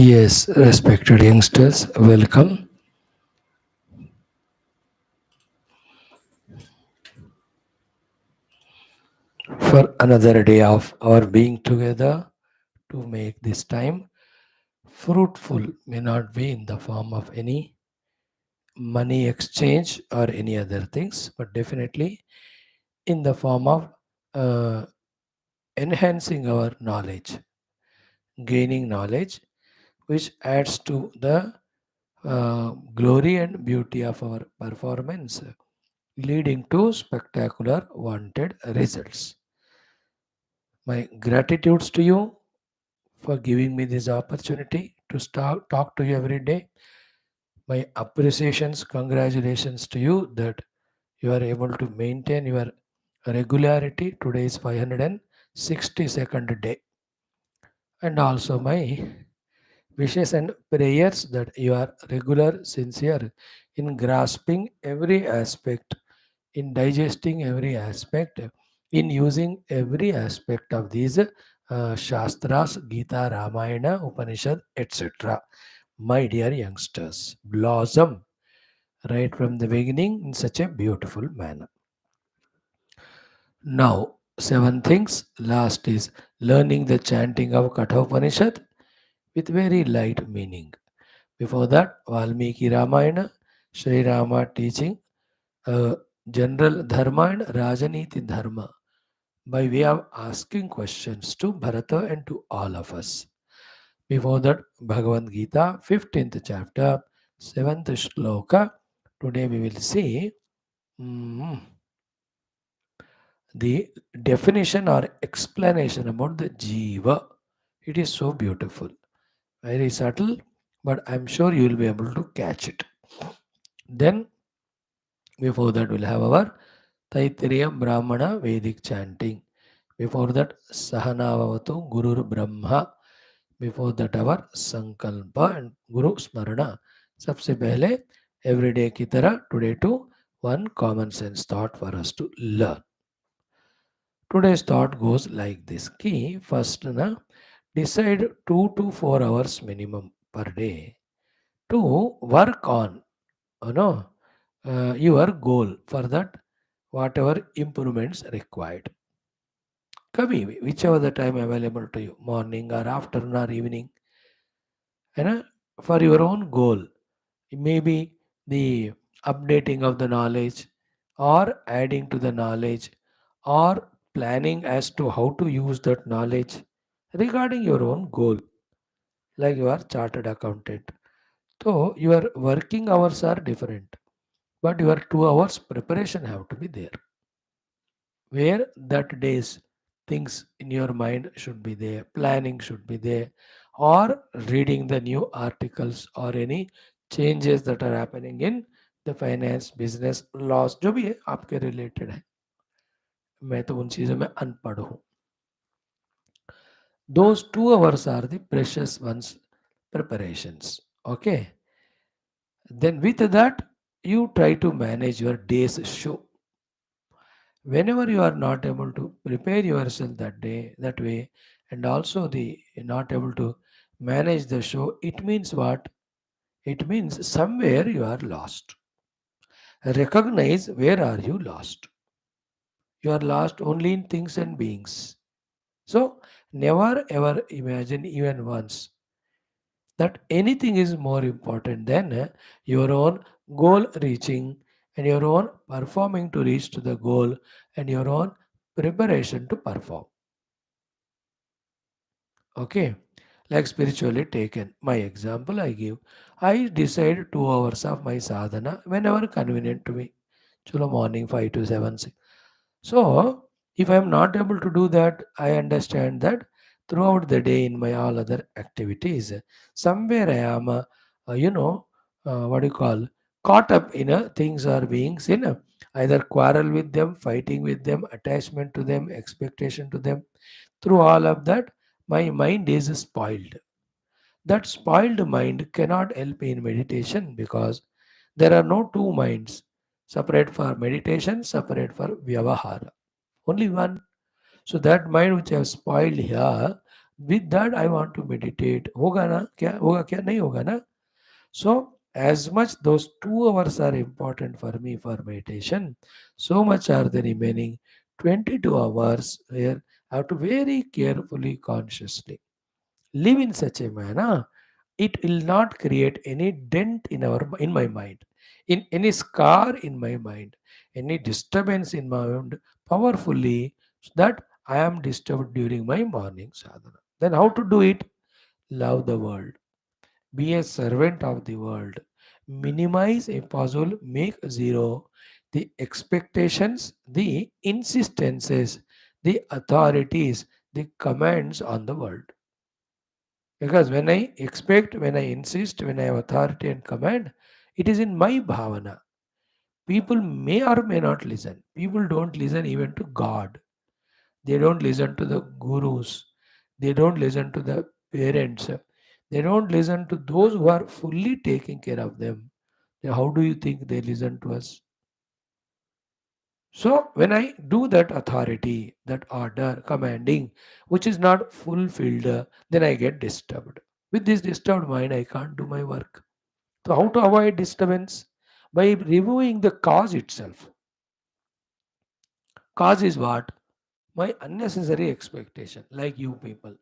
Yes, respected youngsters, welcome for another day of our being together to make this time fruitful. May not be in the form of any money exchange or any other things, but definitely in the form of uh, enhancing our knowledge, gaining knowledge, which adds to the glory and beauty of our performance, leading to spectacular wanted results. My gratitudes to you for giving me this opportunity to start talk to you every day. My appreciations, congratulations to you that you are able to maintain your regularity. Today is 562nd day. And also my wishes and prayers that you are regular, sincere in grasping every aspect, in digesting every aspect, in using every aspect of these Shastras, Geetha, Ramayana, Upanishad, etc. My dear youngsters, blossom right from the beginning in such a beautiful manner. Now, seven things. Last is learning the chanting of Katha Upanishad with very light meaning. Before that, Valmiki Ramayana, Sri Rama teaching uh, general dharma and Rajaneethi dharma by way of asking questions to Bharata and to all of us. Before that, Bhagavad Gita, 15th chapter, 7th shloka. Today we will see mm, the definition or explanation about the Jeeva. It is so beautiful, very subtle, but I'm sure you will be able to catch it. Then, before that, we'll have our Taittiriya Brahmana Vedic chanting. Before that, Sahanavavatu Guru Brahma. Before that, our Sankalpa and Guru Smarana. सबसे पहले everyday की तरह today to one common sense thought for us to learn. Today's thought goes like this. Key first na decide 2 to 4 hours minimum per day to work on your goal. For that, whatever improvements required. कभी भी whichever the time available to you, morning or afternoon or evening, for your own goal. It may be the updating of the knowledge or adding to the knowledge or planning as to how to use that knowledge regarding your own goal, like you are chartered accountant. So your working hours are different, but your 2 hours preparation have to be there. Where that day's things in your mind should be there, planning should be there, or reading the new articles or any changes that are happening in the finance business laws जो भी है आपके related है. मैं तो उन चीज़ों में अनपढ़ हूँ. Those 2 hours are the precious ones preparations. Okay. Then with that, you try to manage your day's show. Whenever you are not able to prepare yourself that day that way, and also the not able to manage the show, it means what? It means somewhere you are lost. Recognize where are you lost. You are lost only in things and beings. So never ever imagine even once that anything is more important than your own goal reaching and your own performing to reach to the goal and your own preparation to perform. Okay, like spiritually taken. My example I give. I decide 2 hours of my sadhana whenever convenient to me. Chalo morning 5 to 7. So if I am not able to do that, I understand that throughout the day in my all other activities, somewhere I am, what do you call, caught up in things or beings in either quarrel with them, fighting with them, attachment to them, expectation to them. Through all of that, my mind is spoiled. That spoiled mind cannot help in meditation because there are no two minds separate for meditation, separate for vyavahara. Only one. So that mind which I have spoiled here, With that, I want to meditate. होगा ना क्या होगा क्या नहीं होगा ना. So as much those 2 hours are important for me for meditation, so much are the remaining 22 hours where I have to very carefully, consciously live in such a manner it will not create any dent in my mind, in any scar in my mind, any disturbance in my mind powerfully, so that I am disturbed during my morning sadhana. Then how to do it? Love the world, be a servant of the world, minimize a puzzle, make zero the expectations, the insistences, the authorities, the commands on the world. Because when I expect, when I insist, when I have authority and command, it is in my bhavana. People may or may not listen. People don't listen even to God. They don't listen to the gurus. They don't listen to the parents. They don't listen to those who are fully taking care of them. How do you think they listen to us? So when I do that authority, that order, commanding, which is not fulfilled, then I get disturbed. With this disturbed mind, I can't do my work. So how to avoid disturbance? By removing the cause itself. Cause is what? My unnecessary expectation, like you people.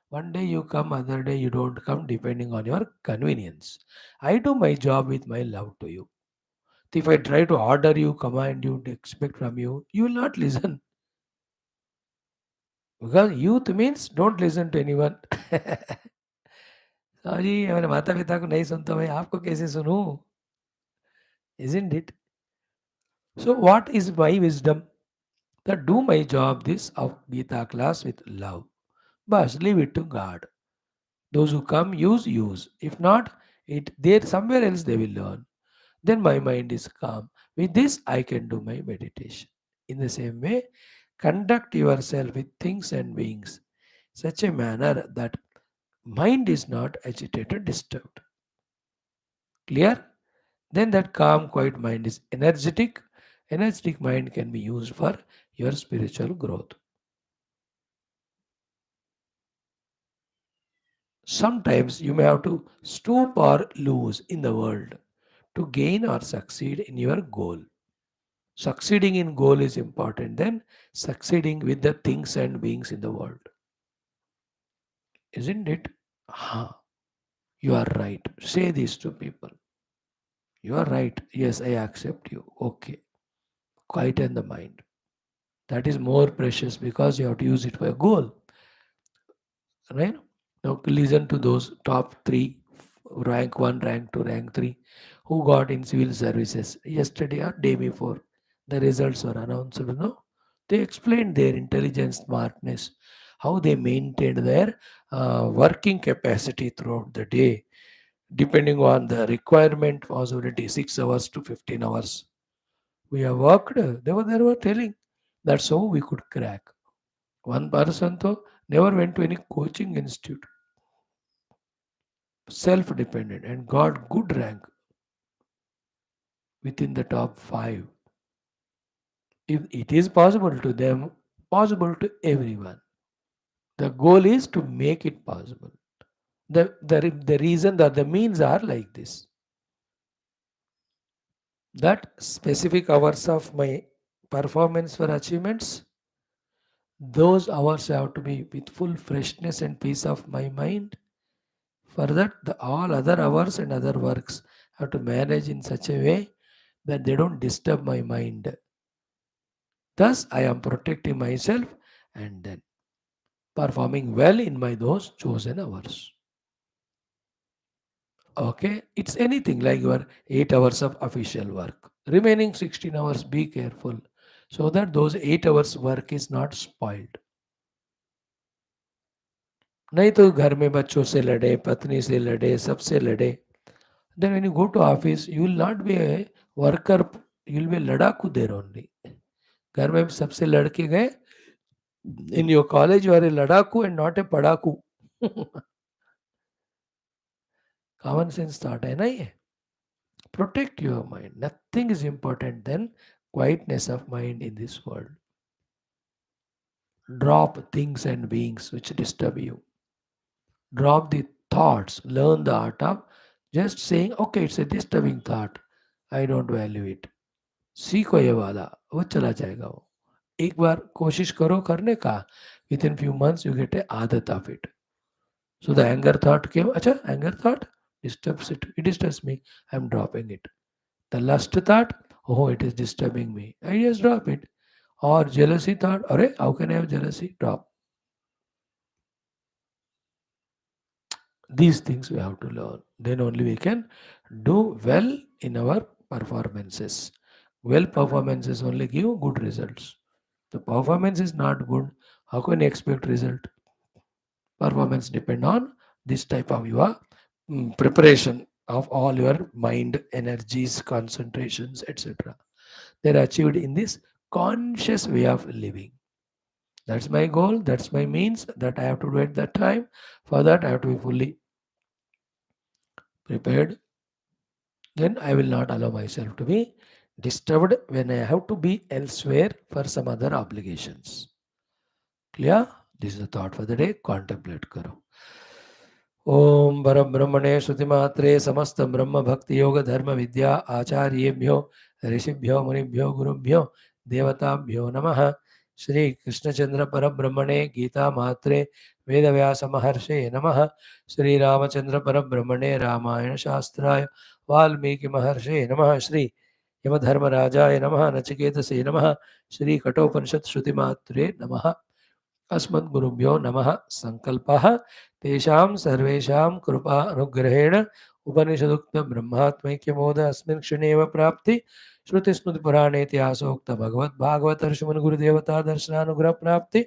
One day you come, other day you don't come, depending on your convenience. I do my job with my love to you. If I try to order you, command you, expect from you, you will not listen. Because youth means don't listen to anyone. Sorry मैंने माता पिता को नहीं सुनता मैं आपको कैसे सुनूं? Isn't it? So what is my wisdom? That do my job this of Geetha class with love. But leave it to God. Those who come use. If not, it there somewhere else they will learn. Then my mind is calm. With this I can do my meditation. In the same way, conduct yourself with things and beings such a manner that mind is not agitated, disturbed. Clear? Then that calm, quiet mind is energetic. Energetic mind can be used for your spiritual growth. Sometimes you may have to stoop or lose in the world to gain or succeed in your goal. Succeeding in goal is important than succeeding with the things and beings in the world. Isn't it? Ha, you are right. Say this to people. You are right. Yes, I accept you. Okay. Quieten the mind. That is more precious because you have to use it for a goal. Right? Now listen to those top three, rank one, rank two, rank three, who got in civil services yesterday or day before. The results were announced. No, they explained their intelligence, smartness, how they maintained their working capacity throughout the day, depending on the requirement possibility, 6 hours to 15 hours. We have worked. They were telling that's how we could crack. One person though never went to any coaching institute, self-dependent, and got good rank within the top 5. If it is possible to them, possible to everyone. The goal is to make it possible. The reason that the means are like this. That specific hours of my performance for achievements, those hours have to be with full freshness and peace of my mind. For that, the all other hours and other works have to manage in such a way that they don't disturb my mind. Thus, I am protecting myself and then performing well in my those chosen hours. Okay, it's anything like your 8 hours of official work. Remaining 16 hours, be careful so that those 8 hours work is not spoiled. नहीं तो घर में बच्चों से लड़े, पत्नी से लड़े, सबसे लड़े. Then when you go to office, you will not be a worker, you will be a लड़ाकू there only. घर में सबसे लड़के गए. In your college, you are a लड़ाकू and not a पढ़ाकू. कॉमन सेंस थॉट है ना ये. Protect your mind. Nothing is important than quietness of mind in this world. Drop things and beings which disturb you. Drop the thoughts. Learn the art of just saying, okay, it's a disturbing thought. I don't value it. सीखो ये वाला, वो चला जाएगा वो. एक बार कोशिश करो करने का. Within few months you get a आदत of it. So the anger thought came. Acha, anger thought disturbs it. It disturbs me. I'm dropping it. The lust thought, oh, it is disturbing me. I just drop it. Or jealousy thought, array, how can I have jealousy? Drop. These things we have to learn. Then only we can do well in our performances. Well performances only give good results. The performance is not good. How can you expect result? Performance depend on this type of your preparation of all your mind, energies, concentrations, etc. They're achieved in this conscious way of living. That's my goal. That's my means that I have to do at that time. For that, I have to be fully prepared. Then I will not allow myself to be disturbed when I have to be elsewhere for some other obligations. Clear? This is the thought for the day. Contemplate karo. ओम परम ब्रह्मणे श्रुतिमात्रे समस्त ब्रह्म भक्ति योग धर्म विद्या आचार्येभ्यो ऋषिभ्यो मुनिभ्यो गुरुभ्यो देवताभ्यो नमः. श्री कृष्णचंद्र परब्रह्मणे गीता मात्रे वेदव्यास महर्षे नमः. श्री रामचंद्र परब्रह्मणे रामायण शास्त्राय वाल्मीकि महर्षे नमः. श्री यमधर्मराजाय नमः. नचिकेतसे नमः. श्री कठोपनिषत् श्रुतिमात्रे नमः. अस्मद्गुरुभ्यो नमः. संकल्पः तेषां सर्वेषां कृपा अनुग्रहेण उपनिषदुक्त ब्रह्मात्मैक्यमोद अस्मिन् क्षणेव प्राप्ति. श्रुतिस्मृतिपुराणेतिहासोक्त भगवद्भागवतर्षिमन् गुरुदेवता दर्शनानुग्रह प्राप्ति.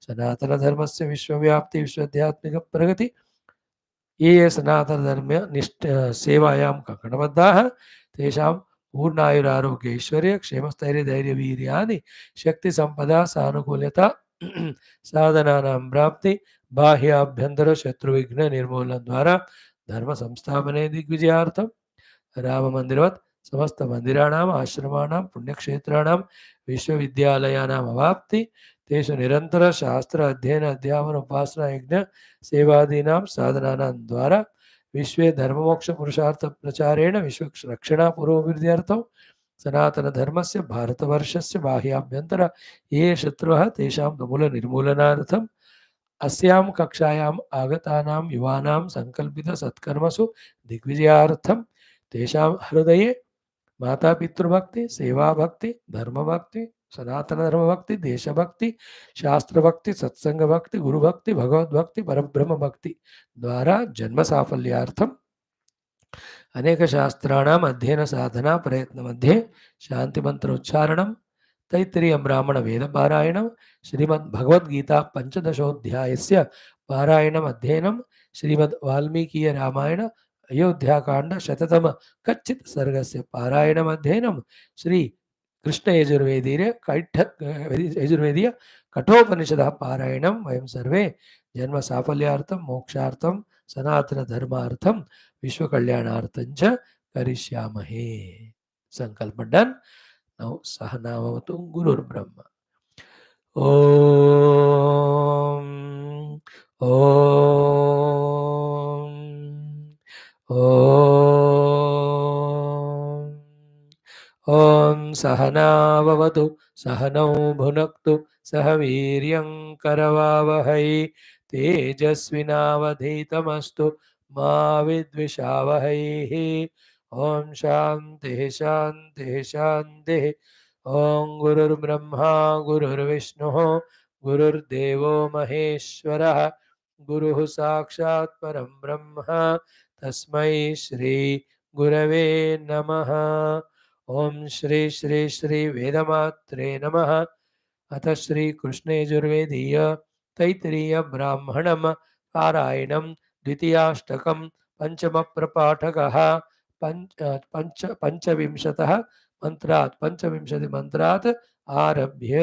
सनातनधर्मस्य विश्वव्याप्ति विश्वध्यात्मिक प्रगति. ये सनातन धर्म निष्ठ सेवायां कंकणबद्धाः तेषां पूर्णायुरारोग्यैश्वर्य क्षेमस्थैर्यधैर्यवीर्यादि शक्तिसम्पदा सानुकूल्यता साधनानां प्राप्ति बाह्याभ्यंतर शत्रुविघ्न निर्मूलन द्वारा धर्म संस्थापने दिग्विजयार्थम राम मंदिरवत् समस्त मंदिराणाम् आश्रमाणां पुण्यक्षेत्राणां विश्वविद्यालयानाम् अवाप्ति तेषु निरंतर शास्त्र अध्ययन अध्यापन उपासना यज्ञ सेवादीनां साधनानां द्वारा विश्वे धर्ममोक्ष पुरुषार्थ प्रचारेण विश्व रक्षणा पुरोभिवृद्ध्यर्थं सनातन धर्मस्य भारतवर्षस्य बाह्याभ्यंतर ये शत्रुः तेषां तुमुल निर्मूलनार्थम् अस्यां कक्षायाम् आगतानां युवानां संकल्पित सत्कर्मसु दिग्विजयार्थं तेषां हृदये माता पितृभक्ति सेवा भक्ति धर्म भक्ति सनातन धर्म भक्ति देशभक्ति शास्त्र भक्ति सत्संग भक्ति गुरु भक्ति भगवद भक्ति परब्रह्म भक्ति द्वारा जन्म साफल्यार्थम अनेक शास्त्राणाम् अध्ययन साधना प्रयत्न मध्ये शांति मंत्र उच्चारणम तैत्तिरीय ब्राह्मण वेद पारायणम श्रीमद् भगवद्गीता पंचदशोध्यायस्य पारायणम अध्ययनम श्रीमद् वाल्मीकि रामायण अयोध्याकांड शततम कच्चित् सर्गस्य पारायणम अध्ययनम श्री कृष्ण यजुर्वेदीय यजुर्वेदीय कठोपनिषदः पारायणम वयं सर्वे जन्म साफल्यार्थम मोक्षार्थम सनातन धर्मार्थम विश्व कल्याणार्थं च करिष्यामहे. संकल्प done. Now Sahanavatu Gurur Brahma. Om Om Om Om Sahanavavatu Sahanau Bhunaktu Sahaviryam Karavavahai Tejasvinavadhitamastu Ma Vidvishavahai. Om Shanti शांति शांति. ओम गुरुर्ब्रह्मा गुरुर्विष्णुः गुरुर्देवो महेश्वरः गुरुः साक्षात् परं ब्रह्म तस्मै श्री गुरवे नमः. ओम श्री श्री श्री वेदमात्रे नमः. अथ श्री कृष्ण यजुर्वेदीय तैत्तिरीय ब्राह्मणम पारायणम द्वितीयाष्टकम पंचम प्रपाठकः पंचविंशतः मंत्रात् पंचविंशति मंत्रात् आरभ्य.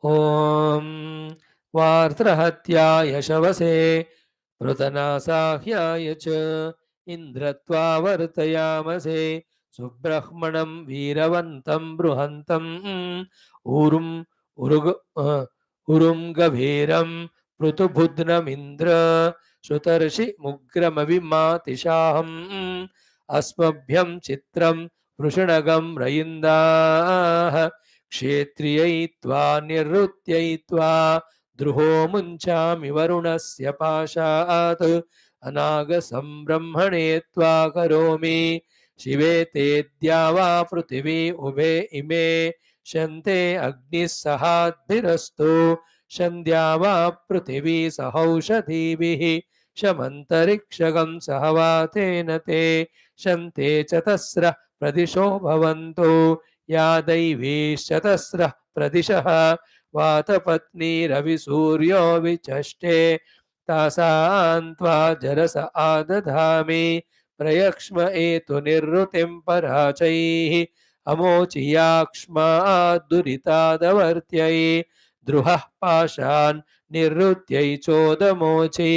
ओम वार्त्रहत्याय शवसे पृतनासाह्याय च इन्द्रत्वा वर्तयामसे सुब्रह्मणं वीरवन्तं बृहन्तं ऊरुं उरुग उरुं गभीरं पृथुबुध्नमिन्द्र श्रुतर्षि मुग्रमविमातिशाहम् अस्मभ्यं चित्रं वृषणगं रयिन्दाः क्षेत्रियैत्वा निवृत्यैत्वा द्रुहो मुञ्चामि वरुणस्य पाशात् अनागसं ब्रह्मणे त्वा करोमि शिवे तेऽद्या वा पृथिवी उभे इमे शन्ते अग्निः सहाद्भिरस्तु शन्द्या वा पृथिवी सहौषधीभिः शमन्तरिक्षगं सहवातेन ते शन्ते चतस्रः प्रदिशो भवन्तु या दैवीश्चतस्रः प्रदिशः वातपत्नीरविसूर्यो विचष्टे तासां त्वा जरस आदधामि प्रयक्ष्म एतु निर्वृतिं पराचैः अमोचियाक्ष्मा दुरितादवर्त्यै द्रुहः पाशान् निवृत्यै चोदमोचि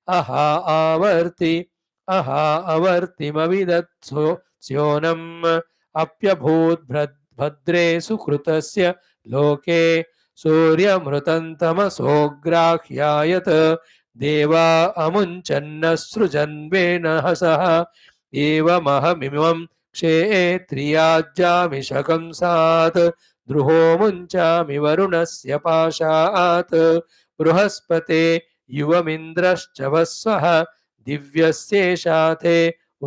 अहा अवर्तिमविदत्सो स्योनम् अप्यभूद्भद्रे सुकृतस्य लोके सूर्यमृतं तमसोऽग्राह्यायत देवा अमुञ्चन्नसृजन्वेनः सह एवमहमिमं क्षेत्रियाज्जामि शकंसात् द्रुहो मुञ्चामि वरुणस्य पाशात् बृहस्पते युवमिन्द्रश्च वस्वः दिव्यस्येषाते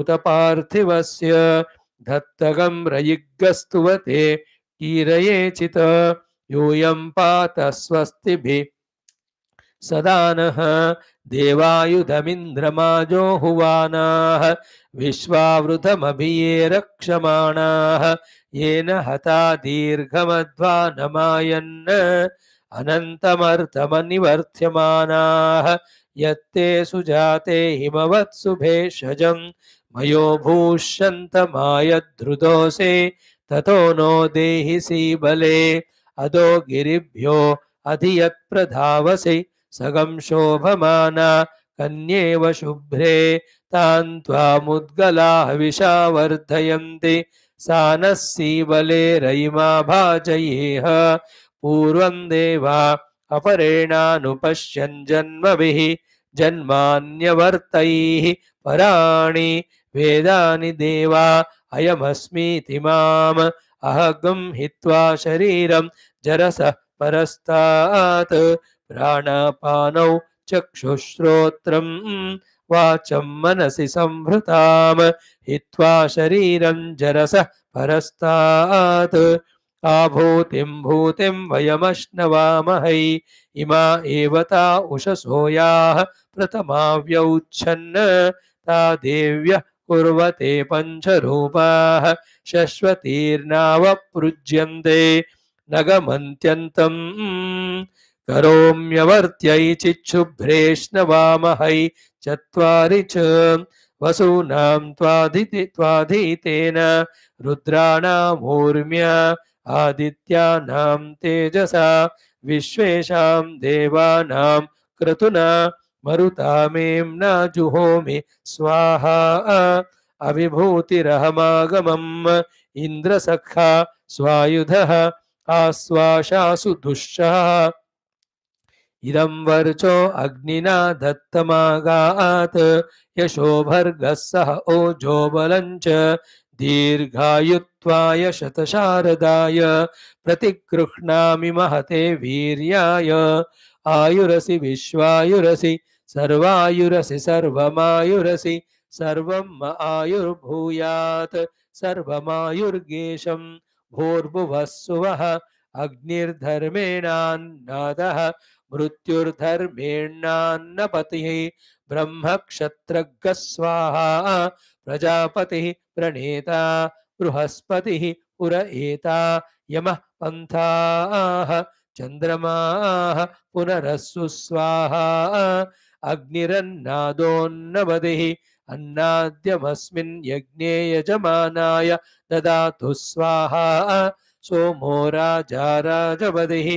उत पार्थिवस्य धत्तगं रयिग्गस्तुवते कीरयेचित यूयं पात स्वस्तिभिः सदा नः देवायुधमिन्द्रमाजो हुवानाः विश्वावृतमभिये रक्षमाणाः येन हता दीर्घमध्वानमायन् अनन्तमर्थमनिवर्ध्यमानाः यत्ते सुजाते हिमवत्सु भेषजं मयो भूष्यन्तमायद्धृतोऽसि ततो नो देहि सीबले अदो गिरिभ्यो अधियत्प्रधावसि सगं शोभमाना कन्येव शुभ्रे तां त्वामुद्गलाः विशावर्धयन्ति सा नः सीबले रयिमा भाजयेह पूर्वं देवा अपरेणानुपश्यन् जन्मभिः जन्मान्यवर्तैः पराणि वेदानि देवा अयमस्मीति माम् अहगं हित्वा शरीरं जरसः परस्तात् प्राणापानौ चक्षुश्रोत्रं वाचं मनसि संभृताम् हित्वा शरीरं जरसः परस्तात् आभूतिं भूतिं वयमश्नवामहै इमा एव ता उषसो याः प्रथमाव्यौच्छन् ता देव्यः कुर्वते पञ्चरूपाः शश्वतीर्नावपृज्यन्ते न गमन्त्यन्तम् करोम्यवर्त्यै चिच्छुभ्रेष्णवामहै चत्वारि च वसूनां त्वाधीतेन रुद्राणामूर्म्या आदित्यानां तेजसा विश्वेषां देवानां क्रतुना मरुतामेम्ना जुहोमि स्वाहा अविभूतिरहमागमम् इन्द्रसखा स्वायुधः आश्वासासु दुःशः इदं वर्चो अग्निना दत्तमागात् यशो भर्गः सह ओजो बलञ्च दीर्घायुत्वाय शतशारदाय प्रतिगृह्णामि महते वीर्याय आयुरसि विश्वायुरसि सर्वायुरसि सर्वमायुरसि सर्वं आयुर्भूयात् सर्वमायुर्गेशं भूर्भुवः सुवः अग्निर्धर्मेणान्नादः मृत्युर्धर्मेणान्नपतिः ब्रह्मक्षत्रज्ञः स्वाहा प्रजापतिः प्रणेता बृहस्पतिः पुर एता यमः पन्थाः चन्द्रमाः पुनरस्सु स्वाहा अग्निरन्नादोन्नवदिः अन्नाद्यमस्मिन् यज्ञे यजमानाय ददातु स्वाहा सोमो राजा राजवदिः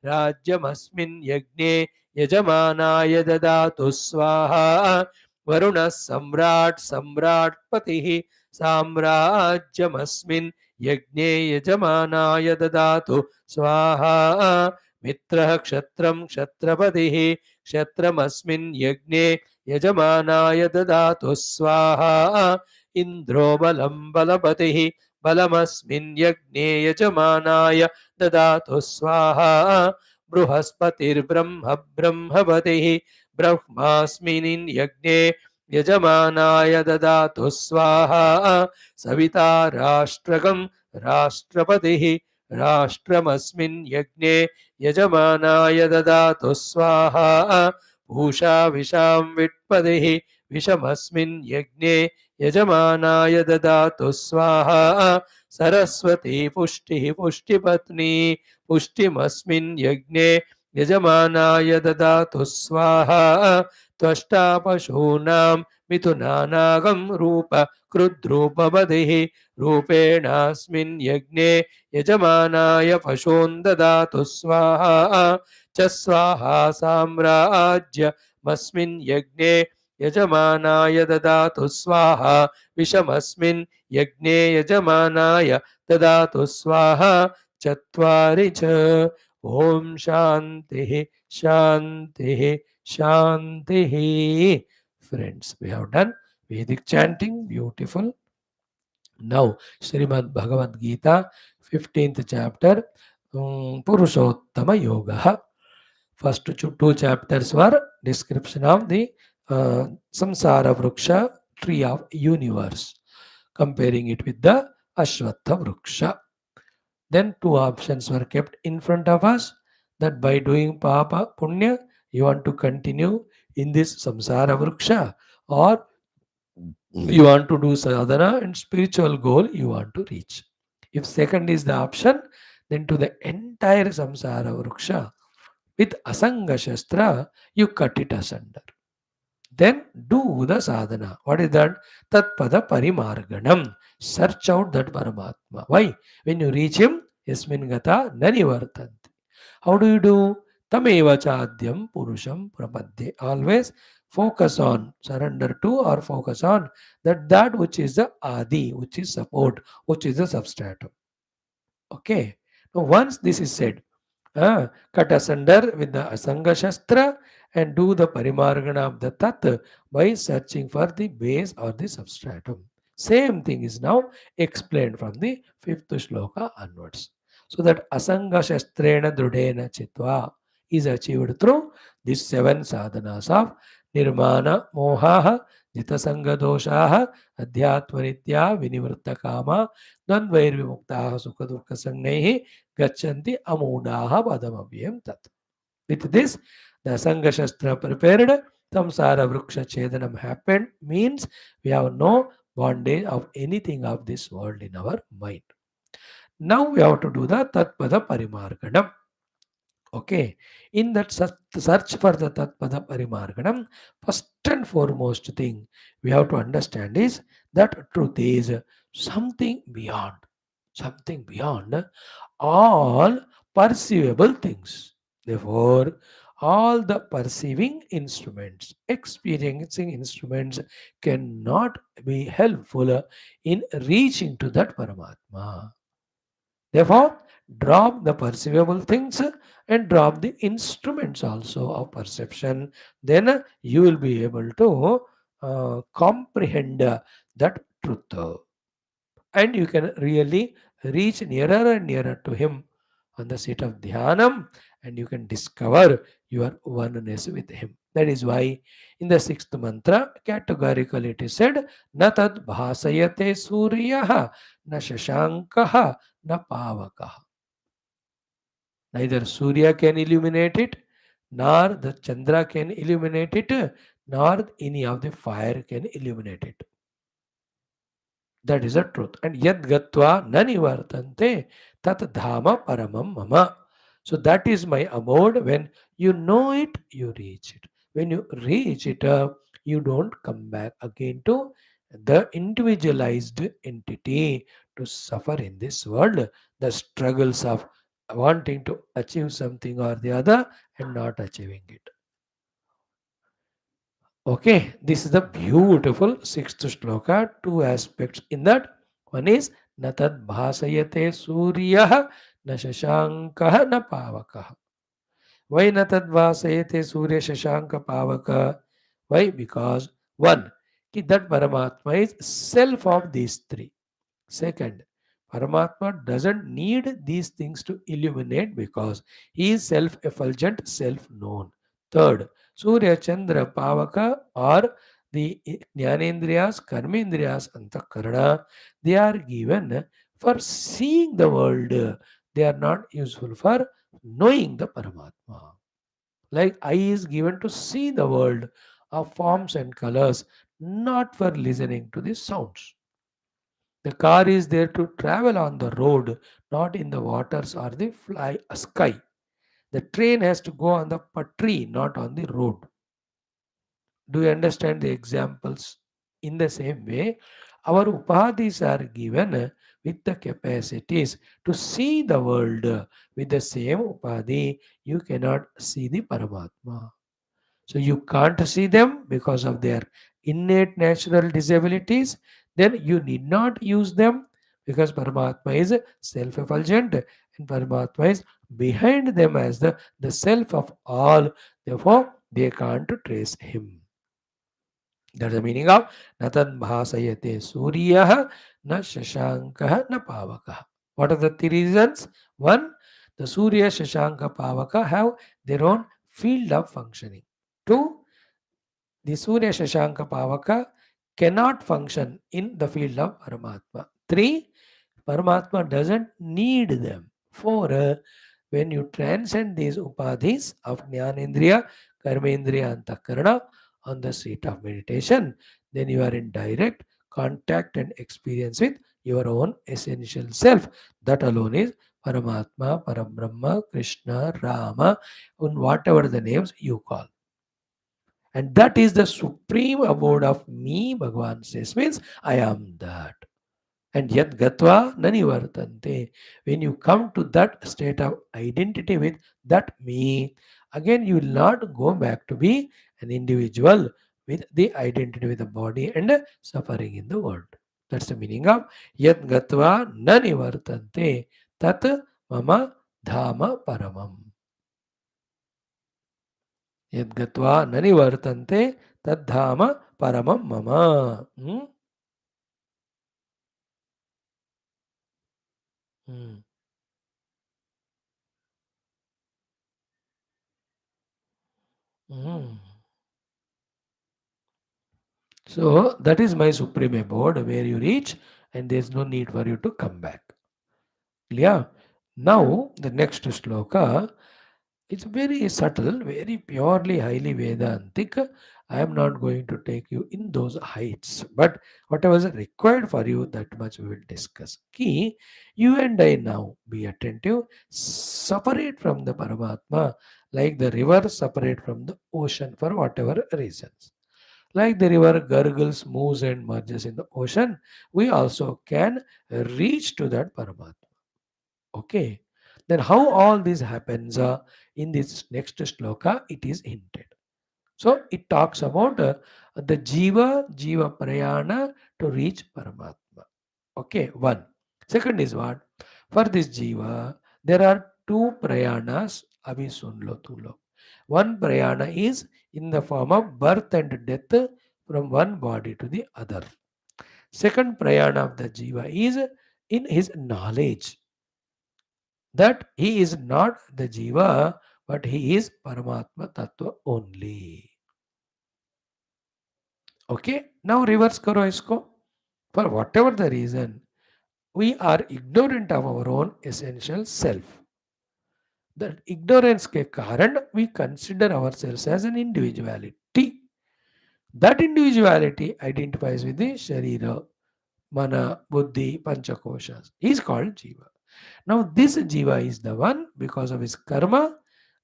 राज्यमस्मिन् यज्ञे यजमानाय ददातु स्वाहा वरुणः सम्राट् सम्राट्पतिः साम्राज्यमस्मिन् यज्ञे यजमानाय ददातु स्वाहा मित्रः क्षत्रं क्षत्रपतिः क्षत्रमस्मिन् यज्ञे यजमानाय ददातु स्वाहा इन्द्रो बलं बलपतिः बलमस्मिन् यज्ञे यजमानाय ददातु स्वाहा बृहस्पतिर्ब्रह्म ब्रह्मपतिः ब्रह्मास्मिन् यज्ञे यजमानाय ददातु स्वाहा सविता राष्ट्रकं राष्ट्रपतिः राष्ट्रमस्मिन् यज्ञे यजमानाय ददातु स्वाहा पूषा विशां विट्पतिः विषमस्मिन् यज्ञे यजमानाय ददातु स्वाहा सरस्वती पुष्टिः पुष्टिपत्नी पुष्टिमस्मिन् यज्ञे यजमानाय ददातु स्वाहा त्वष्टा पशूनां मिथुनानागं रूप कृद्रूपपतिः रूपेणास्मिन् यज्ञे यजमानाय पशून् ददातु स्वाहा च स्वाहा साम्राज्यमस्मिन् यज्ञे यजमानाय ददातु स्वाहा विषमस्मिन् यज्ञे यजमानाय ददातु स्वाहा चत्वारि च ॐ शान्तिः शान्तिः shantihi. Friends, we have done Vedic chanting, beautiful. Now, Srimad Bhagavad Gita, 15th chapter, Purushottama Yoga. First two chapters were description of the Samsara Vriksha, tree of universe, comparing it with the Ashwatha Vriksha. Then two options were kept in front of us, that by doing Papa Punya, you want to continue in this samsara vriksha, or you want to do sadhana and spiritual goal you want to reach. If second is the option, then to the entire samsara vriksha with asanga shastra, you cut it asunder. Then do the sadhana. What is that? Tatpada parimarganam. Search out that Paramatma. Why? When you reach him, yasmin gata nanivartanti. How do you do? Tameva chadyam purusham prapadye. Always focus on, surrender to or focus on that which is the adi, which is support, which is the substratum. Okay. Now once this is said, cut asunder with the asanga shastra and do the parimargana of the tat by searching for the base or the substratum. Same thing is now explained from the fifth shloka onwards. So that asanga shastrena drudena chitva is achieved through these seven sadhanas of nirmana moha jitasanga dosha adhyatmanitya vinivritta kama द्वन्द्वैर्विमुक्ताः सुखदुःखसंज्ञैः गच्छन्ति अमूढाः पदमव्ययं तत्. With this, the Asanga Shastra prepared, Samsara Vriksha Chedanam happened, means we have no bondage of anything of this world in our mind. Now we have to do the Tatpada Parimarganam. Okay, in that search for the Tatpada Parimarganam, first and foremost thing we have to understand is that truth is something beyond all perceivable things. Therefore, all the perceiving instruments, experiencing instruments cannot be helpful in reaching to that Paramatma. Therefore, drop the perceivable things and drop the instruments also of perception. Then you will be able to comprehend that truth. And you can really reach nearer and nearer to Him on the seat of Dhyanam, and you can discover your oneness with Him. That is why in the sixth mantra, categorically it is said, Na tad bhasayate suryaha, na shashankaha, na pavakaha. Neither Surya can illuminate it, nor the Chandra can illuminate it, nor any of the fire can illuminate it. That is the truth. And yad gatva nanivartante tat dhama paramam mama. So that is my abode. When you know it, you reach it. When you reach it, you don't come back again to the individualized entity to suffer in this world, the struggles of wanting to achieve something or the other and not achieving it. Okay, this is the beautiful sixth shloka. Two aspects in that. One is Natad bhasayate surya na shashankah na pavakah. Why natadvasayate surya shashanka pavaka? Why? Because one, ki that Paramatma is self of these three. Second, Paramatma doesn't need these things to illuminate because he is self effulgent, self known. Third, Surya, Chandra, Pavaka or the Jnanendriyas, Karmendriyas, Antakarana, they are given for seeing the world. They are not useful for knowing the Paramatma. Like eye is given to see the world of forms and colors, not for listening to the sounds. The car is there to travel on the road, not in the waters or the sky. The train has to go on the patri, not on the road. Do you understand the examples? In the same way, our upadhis are given with the capacities to see the world. With the same upadhi, you cannot see the Paramatma. So you can't see them because of their innate natural disabilities. Then you need not use them because Paramatma is self-effulgent and Paramatma is behind them as the self of all. Therefore, they can't trace him. That's the meaning of Natan Bhasayate Surya na Shashanka na Pavaka. What are the three reasons? One, the Surya, Shashanka, Pavaka have their own field of functioning. Two, the Surya Shashanka Pavaka cannot function in the field of Paramatma. Three, Paramatma doesn't need them. Four, when you transcend these upadhis of Jnanendriya, Karmendriya, and Takarana on the seat of meditation, then you are in direct contact and experience with your own essential self. That alone is Paramatma, Parabrahma, Krishna, Rama, and whatever the names you call. And that is the supreme abode of me, Bhagavan says, means I am that. And yet gatva nanivartante. When you come to that state of identity with that me, again you will not go back to be an individual with the identity with the body and suffering in the world. That's the meaning of yat gatva nanivartante tat mama dhama paramam. Yadgatva nanivartante tadhama paramam mama. Hmm? Hmm. Hmm. So that is my supreme abode where you reach and there is no need for you to come back. Yeah. Now the next sloka, it's very subtle, very purely highly Vedantic. I am not going to take you in those heights, but whatever is required for you, that much we will discuss. Key, you and I now be attentive, separate from the Paramatma, like the river separate from the ocean for whatever reasons. Like the river gurgles, moves, and merges in the ocean, we also can reach to that Paramatma. Okay. Then how all this happens in this next shloka, it is hinted. So it talks about the Jiva Prayana to reach Paramatma. Okay, one. Second is what? For this Jiva, there are two Prayanas. Abhi sun lo tu lo. One Prayana is in the form of birth and death from one body to the other. Second Prayana of the Jiva is in his knowledge that he is not the Jiva, but he is Paramatma Tattva only. Okay, now reverse karo isko. For whatever the reason, we are ignorant of our own essential self. That ignorance ke karan, we consider ourselves as an individuality. That individuality identifies with the Sharira, Mana, Buddhi, Panchakoshas. He is called Jiva. Now, this Jiva is the one because of his karma,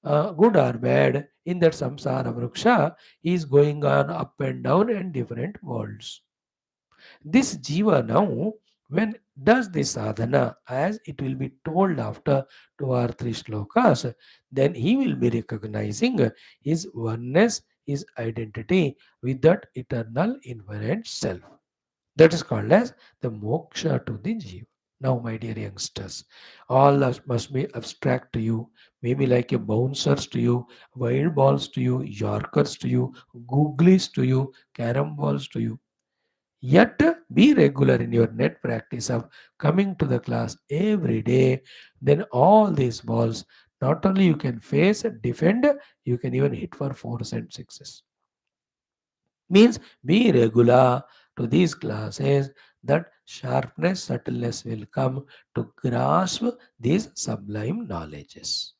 good or bad, in that samsara vriksha, he is going on up and down in different worlds. This Jiva now, when does this sadhana, as it will be told after two or three slokas, then he will be recognizing his oneness, his identity with that eternal infinite self. That is called as the moksha to the Jiva. Now, my dear youngsters, all that must be abstract to you, maybe like a bouncers to you, wild balls to you, yorkers to you, googlies to you, carom balls to you. Yet be regular in your net practice of coming to the class every day. Then all these balls, not only you can face, defend, you can even hit for fours and sixes. Means be regular to these classes, that sharpness, subtleness will come to grasp these sublime knowledges.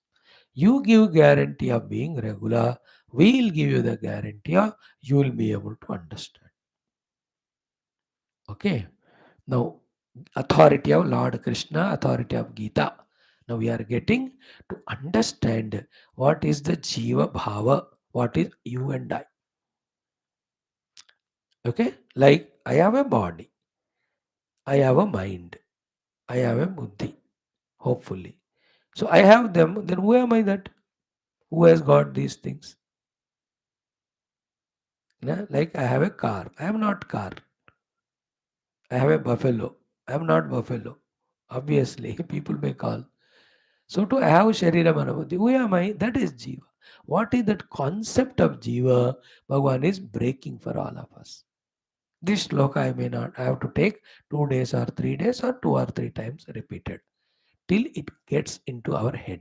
You give guarantee of being regular, we'll give you the guarantee of you will be able to understand. Okay. Now, authority of Lord Krishna, authority of Geetha. Now we are getting to understand what is the Jiva Bhava, what is you and I. Okay, like I have a body, I have a mind, I have a buddhi, hopefully. So I have them, then who am I that? Who has got these things? Yeah, like I have a car, I am not car. I have a buffalo, I am not buffalo. Obviously, people may call. So to have Sharira Manabuddhi, who am I? That is Jiva. What is that concept of Jiva? Bhagavan is breaking for all of us. This sloka I may not I have to take 2 days or 3 days or 2 or 3 times repeated till it gets into our head.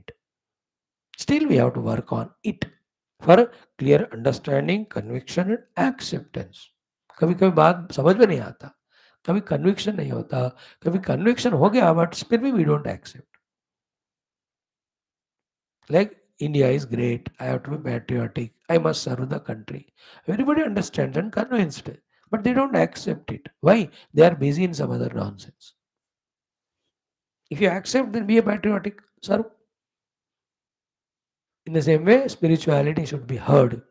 Still we have to work on it for clear understanding, conviction and acceptance. कभी कभी बात समझ में नहीं आता, कभी conviction नहीं होता, कभी कन्विक्शन हो गया बट फिर भी we don't accept. Like India is great, I have to be patriotic, I must serve the country. Everybody understands and convinced, but they don't accept it. Why? They are busy in some other nonsense. If you accept, then be a patriotic, serve. In the same way, spirituality should be heard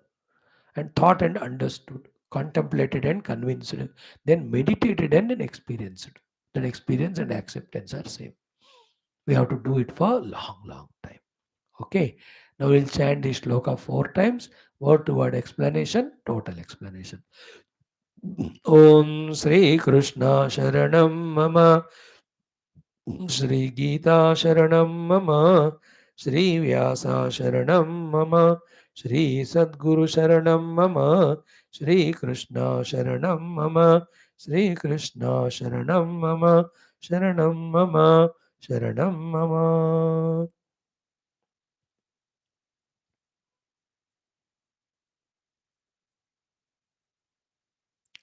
and thought and understood, contemplated and convinced, then meditated and then experienced. That experience and acceptance are same. We have to do it for a long, long time. Okay. Now we'll chant this shloka 4 times. Word to word explanation, total explanation. Om Sri Krishna Sharanam Mama, Shri Geetha Sharanam Mama, Shri Vyasa Sharanam Mama, Shri Sadguru Sharanam Mama, Shri Krishna Sharanam Mama, Shri Krishna Sharanam Mama, Sharanam Mama, Sharanam Mama.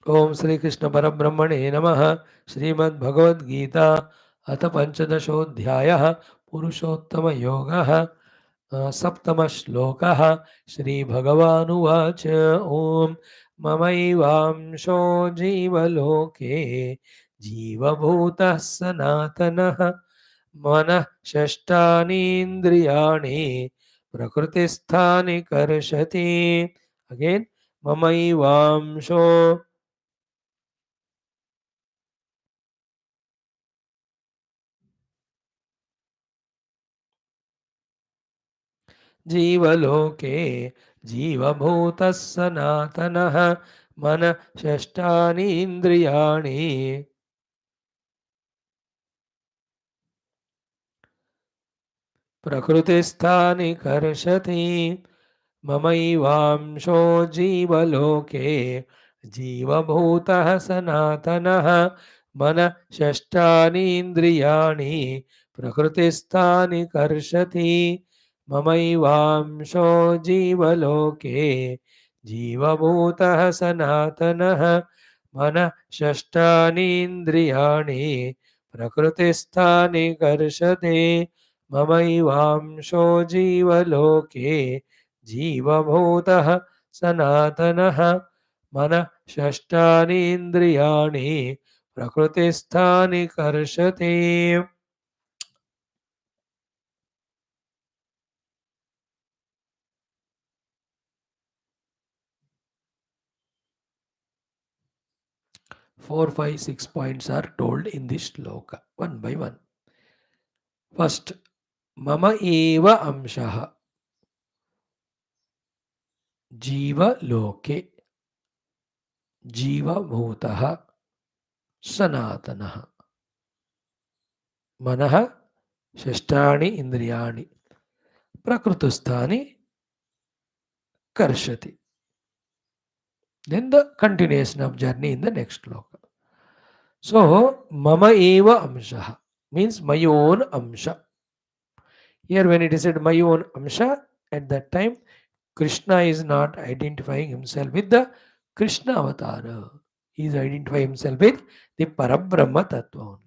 ओम श्री कृष्ण परब्रह्मणे नमः. श्रीमद्भगवद्गीता अथ पंचदशोऽध्यायः पुरुषोत्तम योगः. सप्तम श्लोकः. श्रीभगवानुवाच ओम ममैवांशो जीवलोके जीवभूतः सनातनः मनः षष्ठानीन्द्रियाणि प्रकृतिस्थानि कर्षति. Again ममैवांशो जीवलोके जीवभूतः सनातनः मन षष्ठानीन्द्रियाणि प्रकृतिस्थानि कर्षति. ममैवांशो जीवलोके जीवभूतः सनातनः मन षष्ठानीन्द्रियाणि प्रकृतिस्थानि कर्षति. ममैवांशो जीवलोके जीवभूतः सनातनः मन षष्ठानीन्द्रियाणि प्रकृतिस्थानि कर्षति. ममैवांशो जीवलोके जीवभूतः सनातनः मनः षष्ठानीन्द्रियाणि प्रकृतिस्थानि कर्षति. 4, 5, 6 points are told in this shloka, one by one. First, mama eva amshah जीवलोके जीवभूतः सनातनः. Manaha Shashtani Indriyani Prakrutustani Karshati. Then the continuation of journey in the next sloka. So, Mama Eva Amshaha means my own Amsha. Here, when it is said my own Amsha, at that time, Krishna is not identifying himself with the Krishna avatar. He is identifying himself with the Parabrahma Tattva only.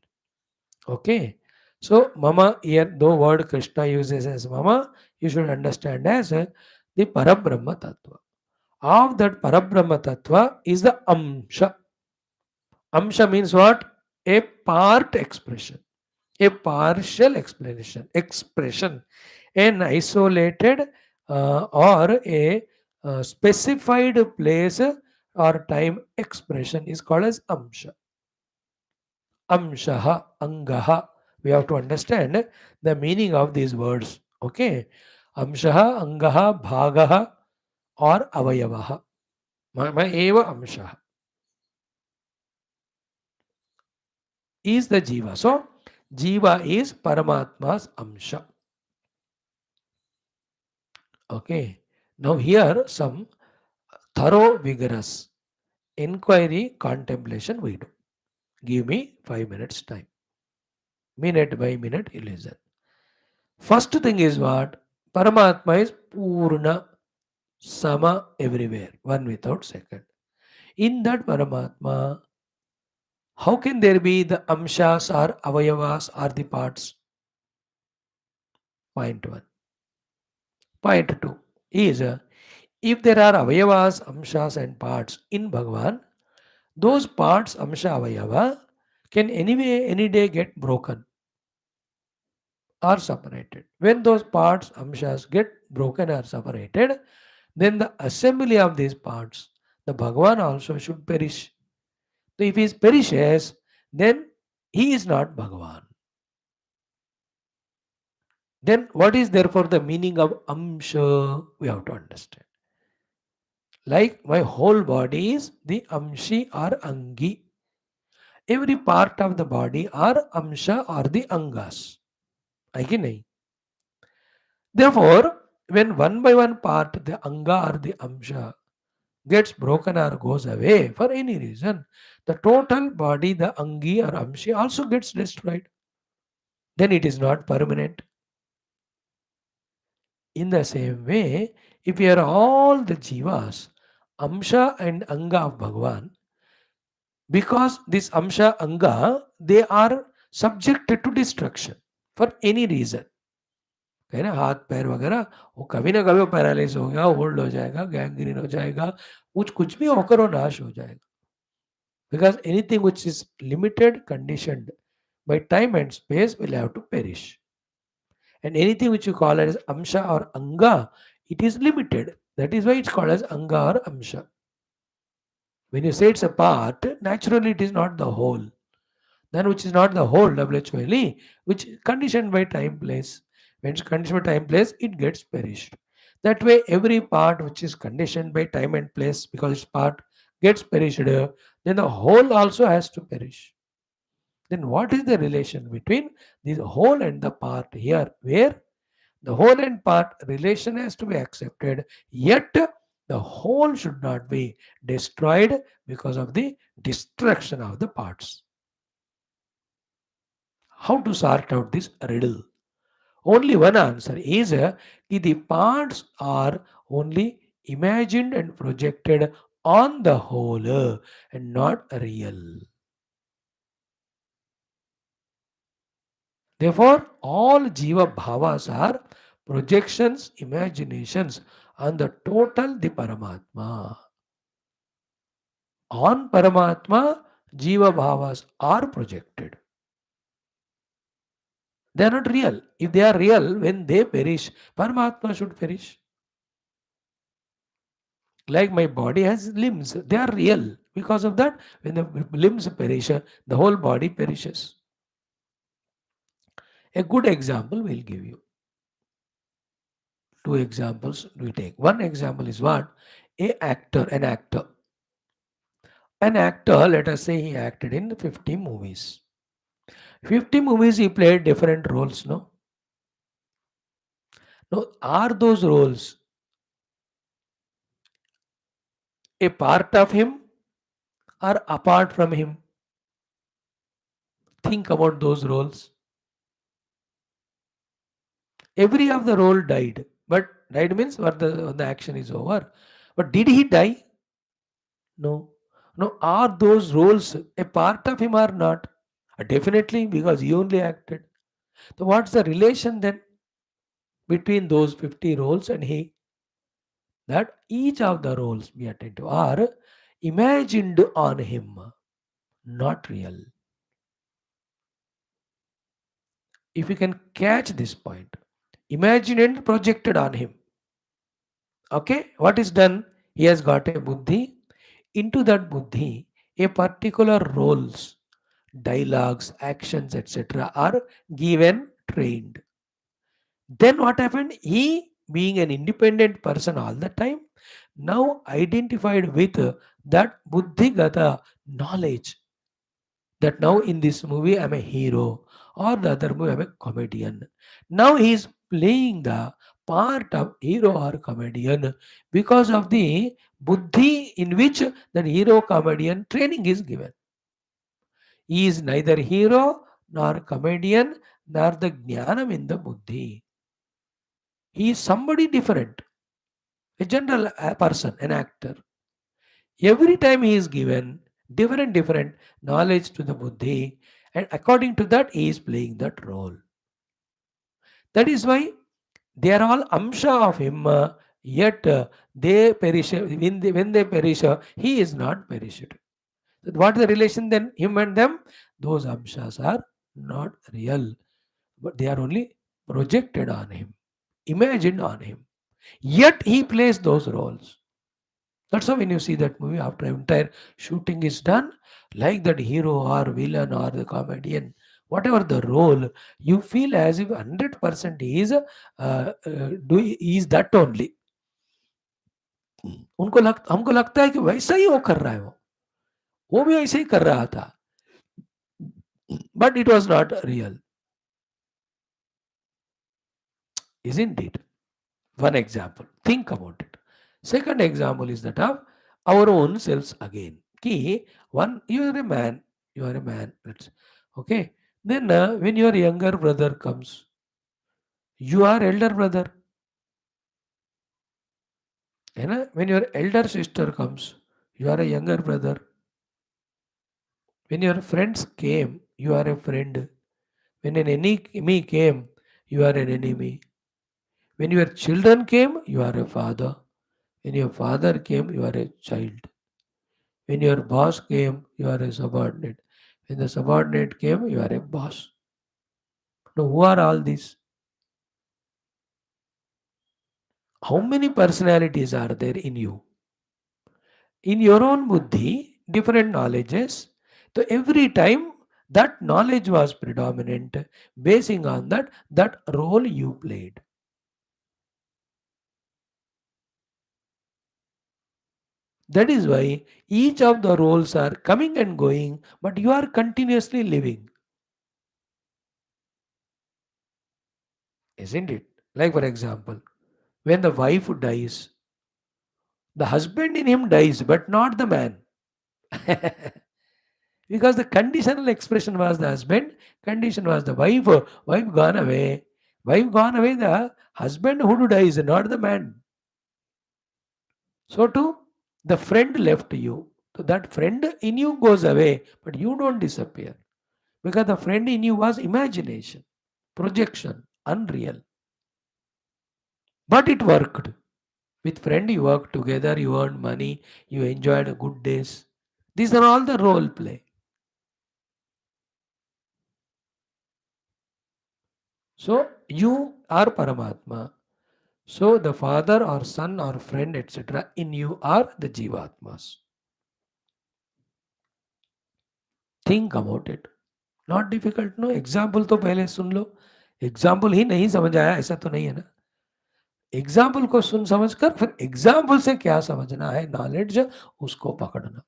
Okay. So, Mama here, though word Krishna uses as Mama, you should understand as the Parabrahma Tattva. Of that Parabrahma Tattva is the Amsha. Amsha means what? A part expression, a partial expression, an isolated or a specified place or time expression is called as Amsha. Amshaha, Angaha. We have to understand the meaning of these words. Okay. Amshaha, Angaha, Bhagaha or Avayavaha. Ma eva Amshaha is the Jiva. So, Jiva is Paramatma's Amsha. Okay. Now, here some thorough, vigorous inquiry, contemplation we do. Give me 5 minutes time. Minute by minute, you listen. First thing is what? Paramatma is Purna, Sama everywhere, one without second. In that Paramatma, how can there be the Amshas or Avayavas or the parts? Point one. Point two is if there are Avayavas, Amshas and parts in Bhagavan, those parts, Amsha Avayava, can anyway, any day get broken or separated. When those parts, Amshas, get broken or separated, then the assembly of these parts, the Bhagavan also should perish. So if he perishes, then he is not Bhagavan. Then what is therefore the meaning of Amsha? We have to understand. Like my whole body is the Amshi or Angi. Every part of the body are Amsha or the Angas. है कि नहीं? Therefore, when one by one part, the Anga or the Amsha, gets broken or goes away for any reason, the total body, the Angi or Amshi, also gets destroyed. Then it is not permanent. In the same way, if we are all the Jivas, Amsha and Anga of Bhagavan, because this Amsha Anga, they are subjected to destruction for any reason. है ना, हाथ पैर वगैरह वो कभी ना कभी paralyse हो गया, होल्ड हो जाएगा, गैंग्रीन हो जाएगा, कुछ भी होकर वो नाश हो जाएगा. Because anything which is limited, conditioned by time and space will have to perish. And anything which you call as Amsha or Anga, it is limited. That is why it's called as Anga or Amsha. When you say it's a part, naturally it is not the whole. Then which is not the whole, WHOLE, which is conditioned by time, place. When it's conditioned by time, place, it gets perished. That way, every part which is conditioned by time and place, because its part gets perished, then the whole also has to perish. Then what is the relation between the whole and the part here? Where the whole and part relation has to be accepted, yet the whole should not be destroyed because of the destruction of the parts. How to sort out this riddle? Only one answer is the parts are only imagined and projected on the whole and not real. Therefore, all Jiva Bhavas are projections, imaginations on the total, the Paramatma. On Paramatma, Jiva Bhavas are projected. They are not real. If they are real, when they perish, Paramatma should perish. Like my body has limbs, they are real. Because of that, when the limbs perish, the whole body perishes. A good example we'll give you. Two examples we take. One example is what? An actor. An actor, let us say he acted in 50 movies. 50 movies he played different roles, no? No, are those roles a part of him or apart from him? Think about those roles. Every of the role died, but died means what the action is over. But did he die? No. No, are those roles a part of him or not? Definitely, because he only acted. So, what's the relation then between those 50 roles and he? That each of the roles we attend to are imagined on him, not real. If you can catch this point, imagined and projected on him. Okay, what is done? He has got a buddhi. Into that buddhi, a particular roles, dialogues, actions, etc., are given, trained. Then what happened? He, being an independent person all the time, now identified with that buddhigata knowledge that now in this movie I'm a hero, or the other movie I'm a comedian. Now he is playing the part of hero or comedian because of the buddhi in which that hero comedian training is given. He is neither hero nor comedian nor the jnanam in the buddhi. He is somebody different, a general person, an actor. Every time he is given different knowledge to the buddhi, and according to that he is playing that role. That is why they are all amsha of him, yet they perish. When they perish, he is not perished. So what is the relation then? Him and them, those amshas are not real, but they are only projected on him, imagined on him. Yet he plays those roles. That's how when you see that movie, after entire shooting is done, like that hero or villain or the comedian, whatever the role, you feel as if 100% he is he is that only. हमको लगता है कि वैसा ही वो कर रहा है वो भी ऐसे ही कर रहा था, but it was not real, isn't it? One example. Think about it. Second example is that of our own selves again. Ki one, you are a man. You are a man. Okay. Then when your younger brother comes, you are elder brother. When your elder sister comes, you are a younger brother. When your friends came, you are a friend. When an enemy came, you are an enemy. When your children came, you are a father. When your father came, you are a child. When your boss came, you are a subordinate. When the subordinate came, you are a boss. Now, who are all these? How many personalities are there in you? In your own buddhi, different knowledges. So every time that knowledge was predominant, basing on that role you played. That is why each of the roles are coming and going, but you are continuously living, isn't it? Like, for example, when the wife dies, the husband in him dies, but not the man. Because the conditional expression was the husband, condition was the wife, wife gone away. Wife gone away, the husband who dies, not the man. So too, the friend left you. So that friend in you goes away, but you don't disappear. Because the friend in you was imagination, projection, unreal. But it worked. With friend you worked together, you earned money, you enjoyed good days. These are all the role play. So you are Paramatma. So the father or son or friend, etc., in you are the Jivatmas. Think about it. Not difficult, no? Example तो पहले सुन लो. Example ही नहीं समझ आया ऐसा तो नहीं है ना. एग्जाम्पल को सुन समझ कर फिर एग्जाम्पल से क्या समझना है नॉलेज उसको पकड़ना.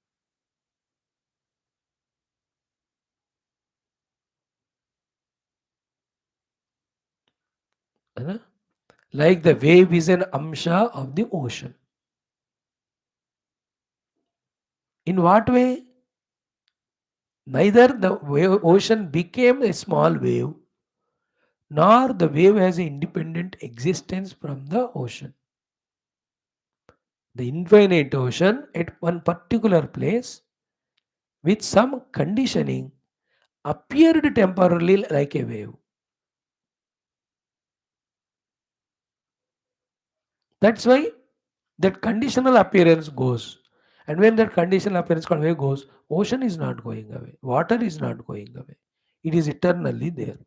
Huh? Like the wave is an amsha of the ocean. In what way? Neither the ocean became a small wave, nor the wave has an independent existence from the ocean. The infinite ocean at one particular place with some conditioning appeared temporarily like a wave. That's why that conditional appearance goes. And when that conditional appearance called wave goes, ocean is not going away, water is not going away. It is eternally there.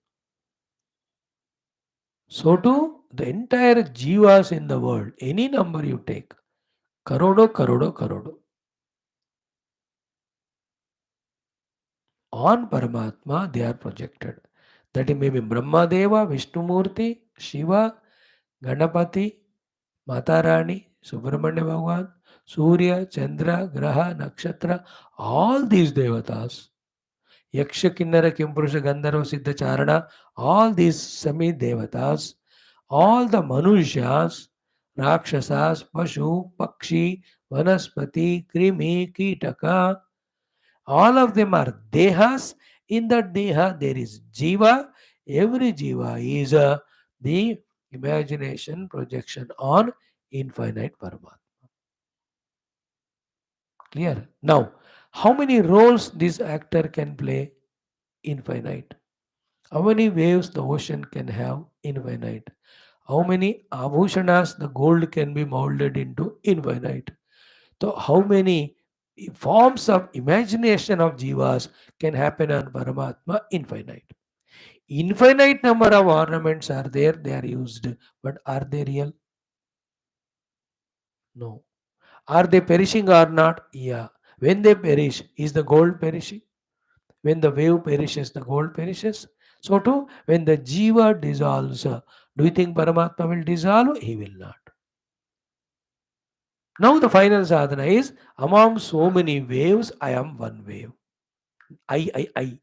So too, the entire jivas in the world, any number you take, karodo, karodo, karodo, on Paramatma they are projected. That it may be Brahma Deva, Vishnu Murti, Shiva, Ganapati, Mata Rani, Subramanya Bhagavan, Surya, Chandra, Graha, Nakshatra, all these devatas, Yaksha, Kinnara, Kimpurusha, Gandharva, Siddha, Charana, all these semi devatas, all the Manushas, Rakshasas, Pashu, Pakshi, Vanaspati, Krimi, Kitaka, all of them are dehas. In that deha, there is jiva. Every jiva is the imagination projection on infinite Paramatma. Clear? Now, how many roles this actor can play? Infinite. How many waves the ocean can have? Infinite. How many abhushanas the gold can be molded into? Infinite. So, how many forms of imagination of jivas can happen on Paramatma? Infinite. Infinite number of ornaments are there, they are used, but are they real? No. Are they perishing or not? Yeah. When they perish, is the gold perishing? When the wave perishes, the gold perishes. So too, when the jiva dissolves, do you think Paramatma will dissolve? He will not. Now the final sadhana is among so many waves, I am one wave. I.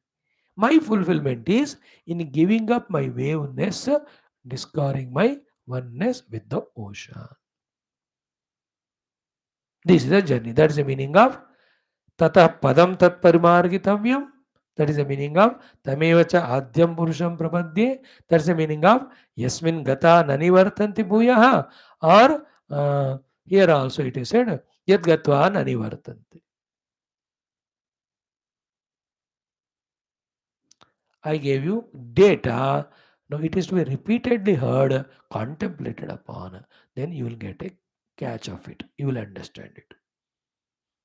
My fulfillment is in giving up my waveness, discovering my oneness with the ocean. This is the journey. That is the meaning of Tata Padam Tat Parimargitavyam. That is the meaning of Tamevacha Adyam Purusham Prapadye. That's the meaning of Yasmin Gata Nanivartanti Bhuyaha. Or here also it is said Yad Gatva Nanivartanti. I gave you data. Now it is to be repeatedly heard, contemplated upon. Then you will get a catch of it. You will understand it.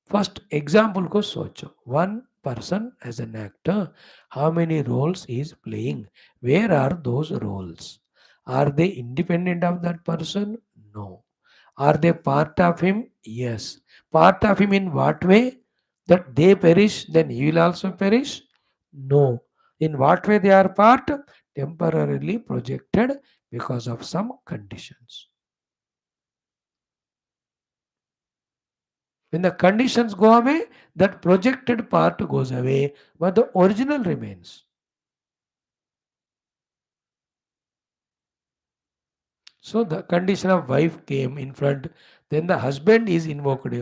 First example को सोचो. One person as an actor, how many roles he is playing? Where are those roles? Are they independent of that person? No. Are they part of him? Yes. Part of him in what way? That they perish, then he will also perish? No. In what way they are part? Temporarily projected because of some conditions. When the conditions go away, that projected part goes away, but the original remains. So the condition of wife came in front, then the husband is invoked.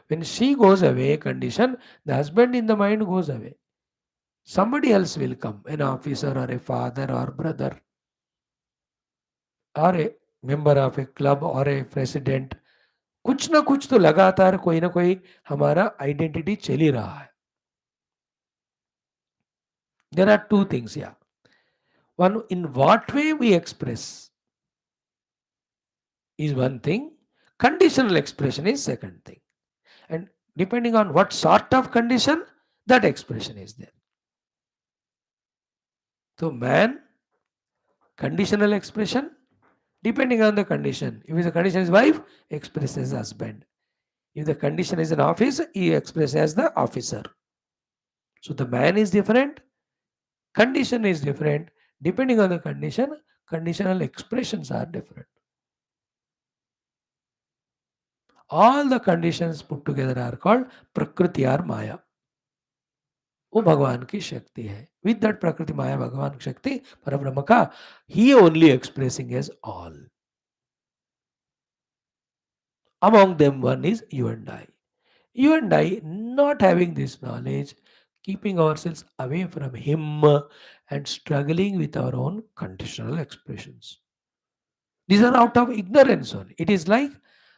When she goes away, condition, the husband in the mind goes away. Somebody else will come, an officer or a father or brother or a member of a club or a president. कुछ ना कुछ तो लगातार कोई ना कोई हमारा identity चल ही रहा है. There are two things, yeah. One, in what way we express is one thing, conditional expression is second thing. And depending on what sort of condition, that expression is there. So man, conditional expression, depending on the condition. If the condition is wife, expresses husband. If the condition is an office, he expresses as the officer. So the man is different, condition is different. Depending on the condition, conditional expressions are different. All the conditions put together are called Prakriti or Maya. वो भगवान की शक्ति है. With that प्रकृति माया भगवान की शक्ति परब्रह्म का, he only expressing as all. Among them one is you and I. You and I not having this knowledge, keeping ourselves away from him and struggling with our own conditional expressions. These are out of ignorance only. It is like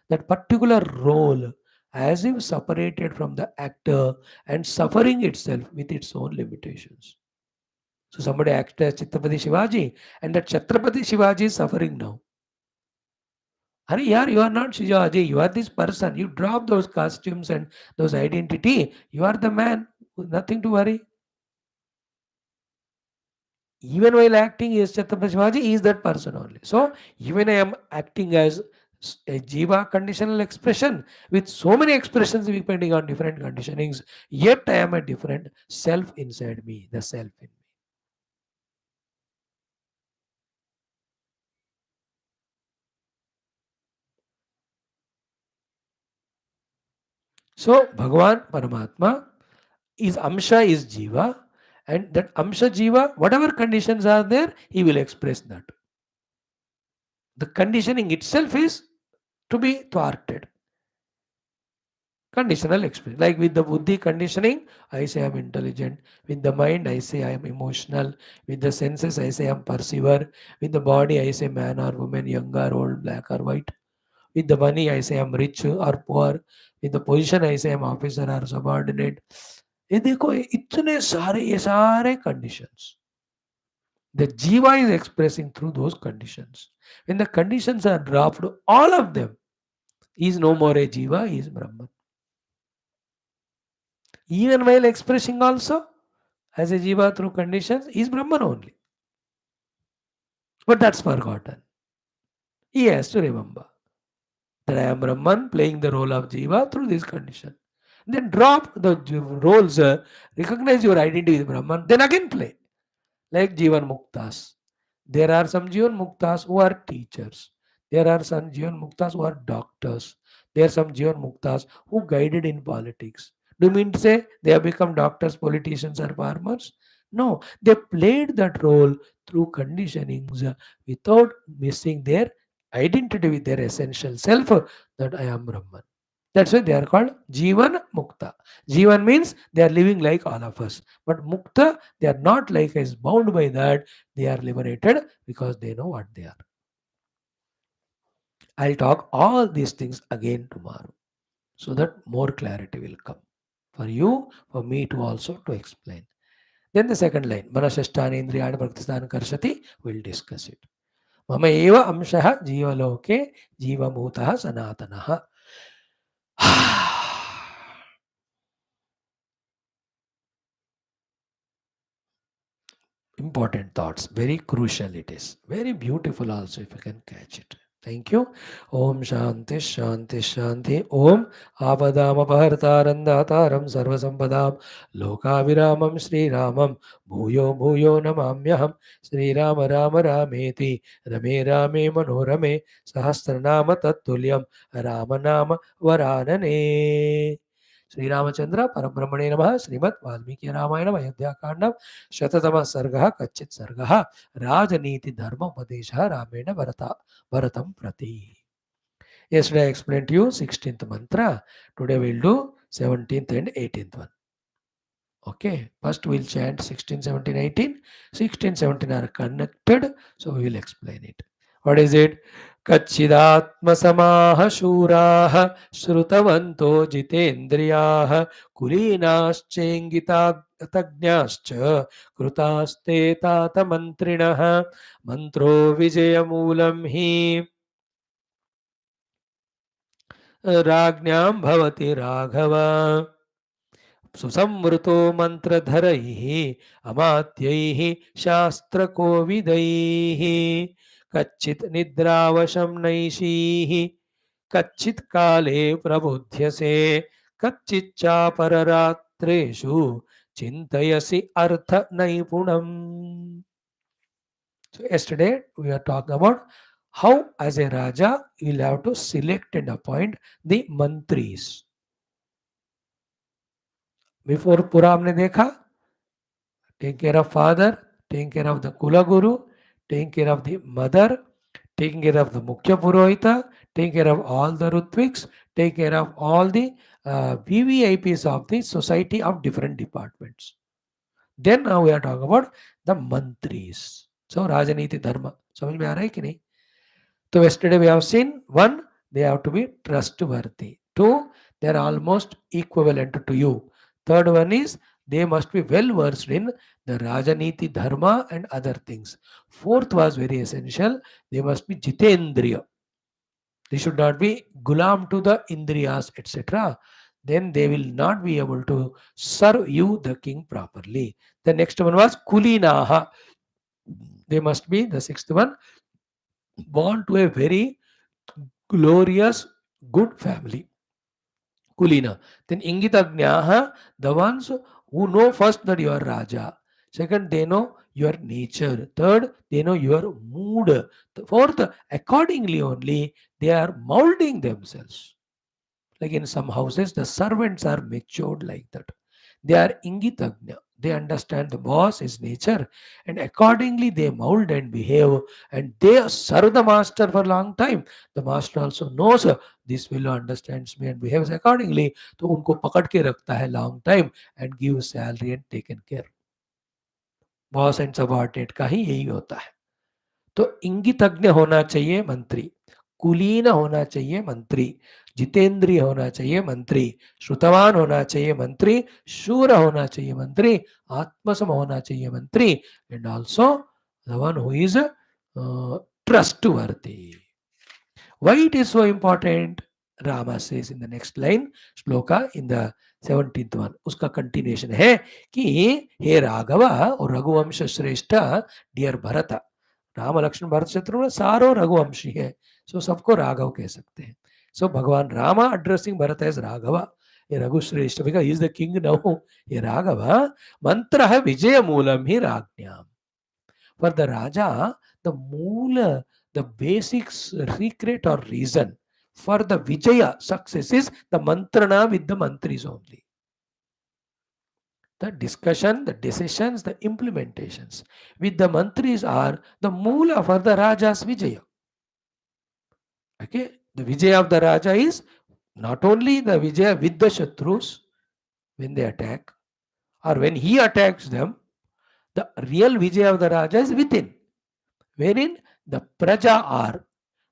that particular role as if separated from the actor and suffering itself with its own limitations. So somebody acted as Chhatrapati Shivaji, and that Chhatrapati Shivaji is suffering now. Hurry, yaar, you are not Shivaji, you are this person. You drop those costumes and those identity. You are the man. Nothing to worry. Even while acting as Chhatrapati Shivaji, he is that person only. So even I am acting as a Jiva conditional expression with so many expressions depending on different conditionings, yet I am a different self inside me, the self in me. So Bhagavan Paramatma is Amsha is Jiva, and that Amsha Jiva, whatever conditions are there, he will express that. The conditioning itself is to be thwarted. Conditional expression. Like with the buddhi conditioning, I say I'm intelligent. With the mind, I say I am emotional. With the senses, I say I'm perceiver. With the body, I say man or woman, young or old, black or white. With the money, I say I'm rich or poor. With the position, I say I'm officer or subordinate. ये देखो ये सारे conditions. The jiva is expressing through those conditions. When the conditions are dropped, all of them, he is no more a jiva, he is Brahman. Even while expressing also as a jiva through conditions, he is Brahman only. But that's forgotten. He has to remember that I am Brahman playing the role of jiva through this condition. Then drop the roles, recognize your identity with Brahman, then again play. Like Jivan Muktas. There are some Jivan Muktas who are teachers. There are some Jivan Muktas who are doctors. There are some Jivan Muktas who guided in politics. Do you mean to say they have become doctors, politicians, or farmers? No, they played that role through conditionings without missing their identity with their essential self that I am Brahman. That's why they are called Jivan Mukta. Jivan means they are living like all of us. But Mukta, they are not like us bound by that. They are liberated because they know what they are. I'll talk all these things again tomorrow so that more clarity will come. For you, for me to also to explain. Then the second line, Manashashtani Indriyani Praktisthana Karshati, we'll discuss it. Mama eva amshaha jivaloke jivamutaha sanatanaha. Important thoughts, very crucial it is, very beautiful also if you can catch it. Thank you. Om Shanti Shanti Shanti. Om Apadam Apartarandataram Sarvasampadam Lokaviramam Sri Ramam Bhuyo Bhuyo Namamyaham Sri Rama Rama Rameti Rame Rame Manorame Sahasranama Tattulyam Ramanama Varanane. Sri Ramachandra Parabrahmane Namaha Srimad Valmiki Ramayana Ayodhya Kandam Shatatama Sarga Kachchith Sarga Rajaneethi Dharma Upadesha Ramena Bharatam Prati. Yesterday I explained to you 16th mantra. Today we'll do 17th and 18th one. Okay, first we'll chant 16, 17, 18. 16, 17 are connected, so we will explain it. What is it? Kacchidatma shuraha shrutavanto jitendriyaha kulinaschengita tagnyascha krutaste tata mantrinaha mantro vijayamulam hi ragnyam bhavati raghava सुसंवृतो मंत्रधरैः अमात्यैः शास्त्रकोविदैः कच्चित् निद्रावशं नैषीः कच्चित् काले प्रबुध्यसे कच्चिच्चापररात्रेषु चिन्तयसि अर्थ नैपुणम्. So yesterday we are talking about how as a Raja you will have to select and appoint the mantris. Before पूरा हमने देखा taking care of father, taking care of the Kula Guru, taking care of the mother, taking care of the Mukhya Purohita, taking care of all the Rutviks, taking care of all the VVIPs of the society of different departments. Then now we are talking about the mantris. So Rajaneethi Dharma. समझ में आ रहा है कि नहीं? So yesterday we have seen one, they have to be trustworthy. Two, they are almost equivalent to you. Third one is they must be well versed in the Rajaniti Dharma and other things. Fourth was very essential. They must be Jitendriya. They should not be gulam to the Indriyas, etc. Then they will not be able to serve you, the king, properly. The next one was Kulinaha. They must be, the sixth one, born to a very glorious, good family. Kulina. Then Ingitagnaha, the ones who know first that you are Raja. Second, they know your nature. Third, they know your mood. Fourth, accordingly only, they are molding themselves. Like in some houses, the servants are matured like that. They are ingitagnya. They understand the boss, his nature, and accordingly they mold and behave. And they serve the master for a long time. The master also knows this fellow understands me and behaves accordingly. तो उनको पकड़ के रखता है long time and gives salary and taken care. Boss and subordinate का ही यही होता है. तो इंगितज्ञ होना चाहिए मंत्री, कुलीन होना चाहिए मंत्री, जितेंद्रिय होना चाहिए मंत्री, श्रुतवान होना चाहिए मंत्री, शूर होना चाहिए मंत्री, आत्मसम होना चाहिए मंत्री, and also the one who is trustworthy. Why it is so important? Rama says in the next line, shloka in the 17th one. उसका कंटिन्यूएशन है कि हे राघवा और रघुवंश श्रेष्ठ, डियर भरत. राम लक्ष्मण भरत शत्रुघ्न सारो रघुवंशी है, सो सबको राघव कह सकते हैं. So Bhagwan Rama addressing Bharat as Raghava, ये Raghushreshtha, because he is the king now. ये राघव मंत्र है विजय मूलम ही राज्ञाम. For the raja the mool, the basic secret or reason for the vijaya success is the mantrana with the mantris only. The discussion, the decisions, the implementations with the mantris are the moola for the raja's vijaya. Okay, the vijaya of the raja is not only the vijaya with the shatrus when they attack or when he attacks them. The real vijaya of the raja is within, wherein the praja are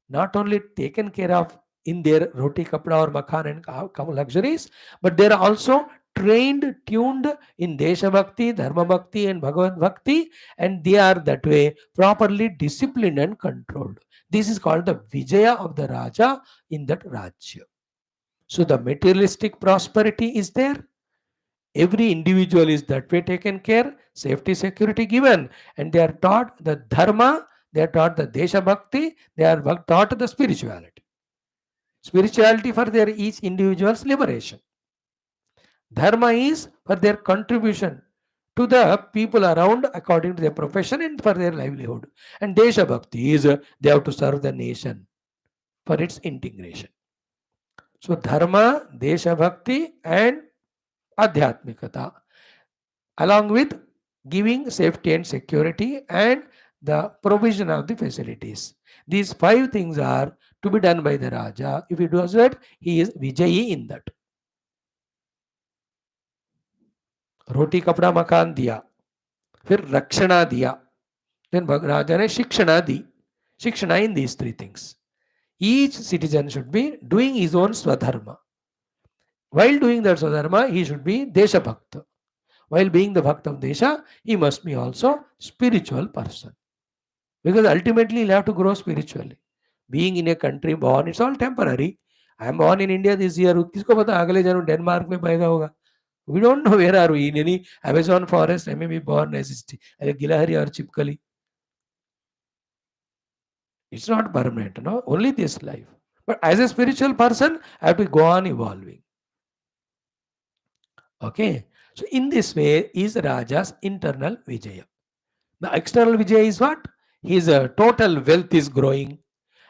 not only taken care of in their roti, kapda or makhan and luxuries, but they are also trained, tuned in Desha Bhakti, Dharma Bhakti and Bhagavad Bhakti, and they are that way properly disciplined and controlled. This is called the Vijaya of the Raja in that Rajya. So the materialistic prosperity is there. Every individual is that way taken care, safety, security given, and they are taught the Dharma, they are taught the Desha Bhakti, they are taught the spirituality. Spirituality for their each individual's liberation. Dharma is for their contribution to the people around according to their profession and for their livelihood. And Desha Bhakti is they have to serve the nation for its integration. So Dharma, Desha Bhakti and Adhyatmikata, along with giving safety and security and the provision of the facilities. These 5 things are to be done by the Raja. If he does that, he is Vijayi in that. रोटी कपड़ा मकान दिया, फिर रक्षणा दिया, then राजा ने शिक्षणा दी. शिक्षणा in these 3 things. Each citizen should be doing his own swadharma. While doing that swadharma, he should be Desha Bhakta. While being the Bhakta of Desha, he must be also spiritual person. Because ultimately he'll have to grow spiritually. Being in a country born, it's all temporary. I am born in India this year. किसको पता अगले जन्म Denmark में पैदा होगा? We don't know where are we. In any Amazon forest, I may be born as a Gilahari or Chipkali. It's not permanent, no? Only this life. But as a spiritual person, I have to go on evolving. Okay. So in this way is Raja's internal Vijaya. The external Vijaya is what? His total wealth is growing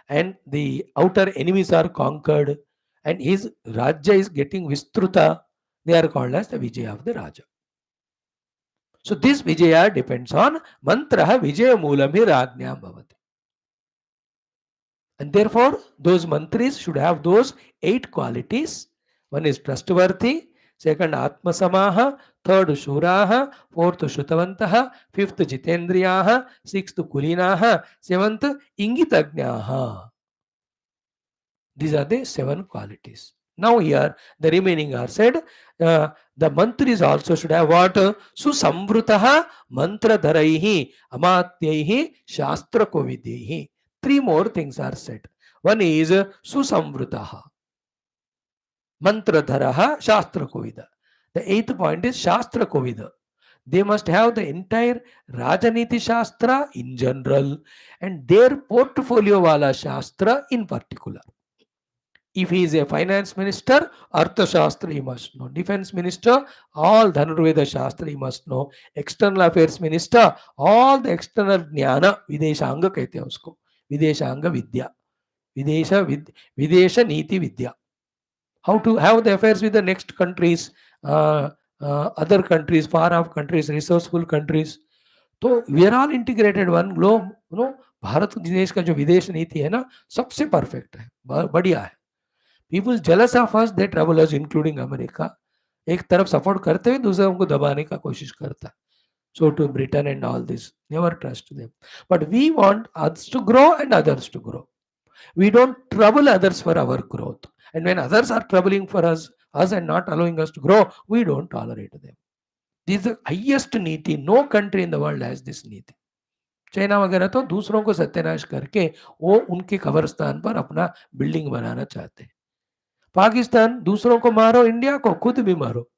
and the outer enemies are conquered and his Rajya is getting Vistruta. They are called as the Vijaya of the Raja. So this Vijaya depends on mantra Vijaya Moolam hi Rajnyam Bhavati. And therefore, those mantris should have those 8 qualities. One is trustworthy, second Atmasamaha, third Shuraha, fourth Shrutavantaha, fifth Jitendriyaha, sixth Kulinaha, seventh Ingitagnaha. These are the 7 qualities. Now here the remaining are said. The mantris also should have what? Susamvrutaha mantradharaihi amatyaihi shastra kovidaihi. 3 more things are said. One is susamvrutaha mantradharaha shastra kovida. The 8th point is shastra kovida. They must have the entire Rajaniti Shastra in general and their portfolio wala Shastra in particular. If he is a finance minister, Artha Shastra he must know. Defense minister, all Dhanurveda Shastra he must know. External affairs minister, all the external Jnana, Videshanga कहते हैं उसको. Videshanga Vidya. Videsha Niti Vidya. How to have the affairs with the next countries, other countries, far off countries, resourceful countries. तो we are all integrated one globe. Bharat देश का जो विदेश नीति है ना, सबसे परफेक्ट है, बढ़िया है. People jealous of us, they travel us including America. एक तरफ सपोर्ट करते हुए दूसरे को दबाने का कोशिश करता है. So to Britain and all this, never trust them. But we want us to grow and others to grow. We don't trouble others for our growth. And when others are troubling for us and not allowing us to grow, we don't tolerate them. This is the highest नीति. No country in the world has this नीति. China वगैरह तो दूसरों को सत्यानाश करके वो उनके कब्रिस्तान पर अपना बिल्डिंग बनाना चाहते हैं. पाकिस्तान दूसरों को मारो, इंडिया को खुद भी मारो.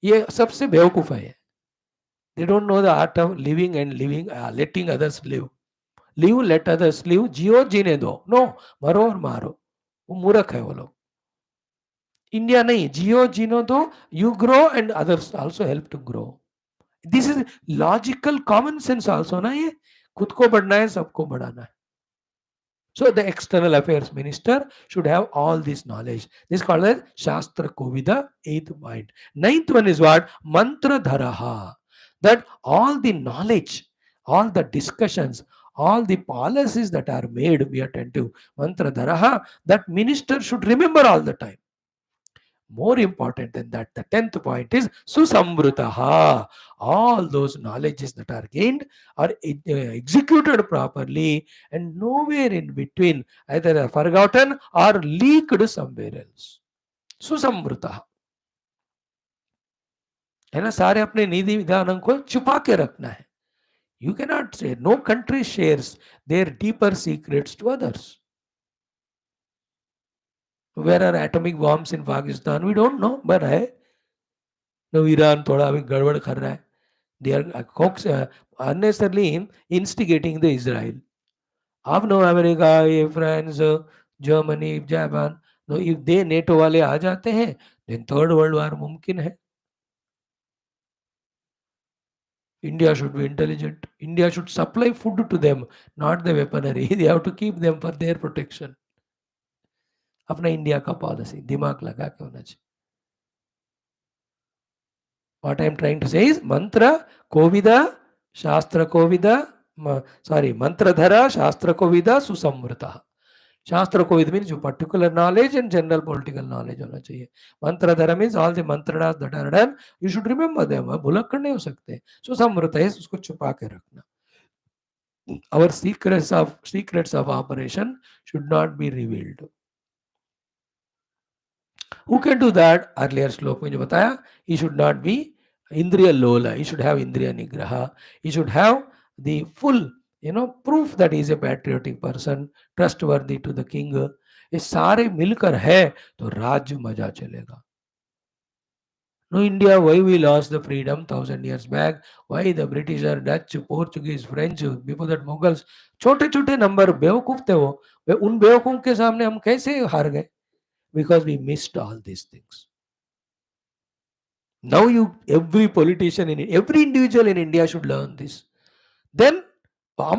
ये सबसे बेवकूफ है. They don't know the art of living and letting others live. Live, let others live. जियो जीने दो. No, मरो और मारो. वो मूर्ख है वो लोग. इंडिया नहीं, जियो जीनो दो. You grow and others also help to grow. This is logical common sense also ना. ये खुद को बढ़ना है, सबको बढ़ाना है. So the external affairs minister should have all this knowledge. This is called as Shastra Kovida, 8th point. 9th one is what? Mantra Dharaha. That all the knowledge, all the discussions, all the policies that are made, we attend to Mantra Dharaha, that minister should remember all the time. More important than that, the 10th point is Susamvrutaha. All those knowledges that are gained are executed properly and nowhere in between either are forgotten or leaked somewhere else. Susamvrutaha. है ना, सारे अपने निधि विधानों को छुपा के रखना है. You cannot say, no country shares their deeper secrets to others. Where are atomic bombs in Pakistan? We don't know, but है. No, Iran थोड़ा अभी गड़बड़ कर रहा है. They are unnecessarily instigating the Israel. आप know America, France, Germany, Japan, no, if they NATO वाले आ जाते हैं, then third world war मुमकिन है. India should be intelligent. India should supply food to them, not the weaponry. They have to keep them for their protection. अपना India का policy दिमाग लगा के होना चाहिए. What I am trying to say is mantra kovida, shastra kovida, mantra dhara, shastra kovida, susamvrita. Shastra kovida means particular knowledge and general political knowledge होना चाहिए. Mantra dhara means all the mantras that are done, you should remember them. भुलक्कड़ नहीं हो सकते. सुसमृता है उसको छुपा के रखना. Our secrets of operation should not be revealed. Who can do that? Earlier श्लोक में जो बताया, he should not be Indriya Lola, he should have Indriya Nigraha, he should have the full proof that he is a patriotic person, trustworthy to the king. ये सारे मिलकर है तो राज्य मजा चलेगा. No, India, why we lost the freedom 1000 years back? Why the British or Dutch, Portuguese, French, before that Mughals, छोटे छोटे नंबर बेवकूफ थे वो. उन बेवकूफ के सामने हम कैसे हार गए? Because we missed all these things. Now every politician, every individual in India should learn this. Then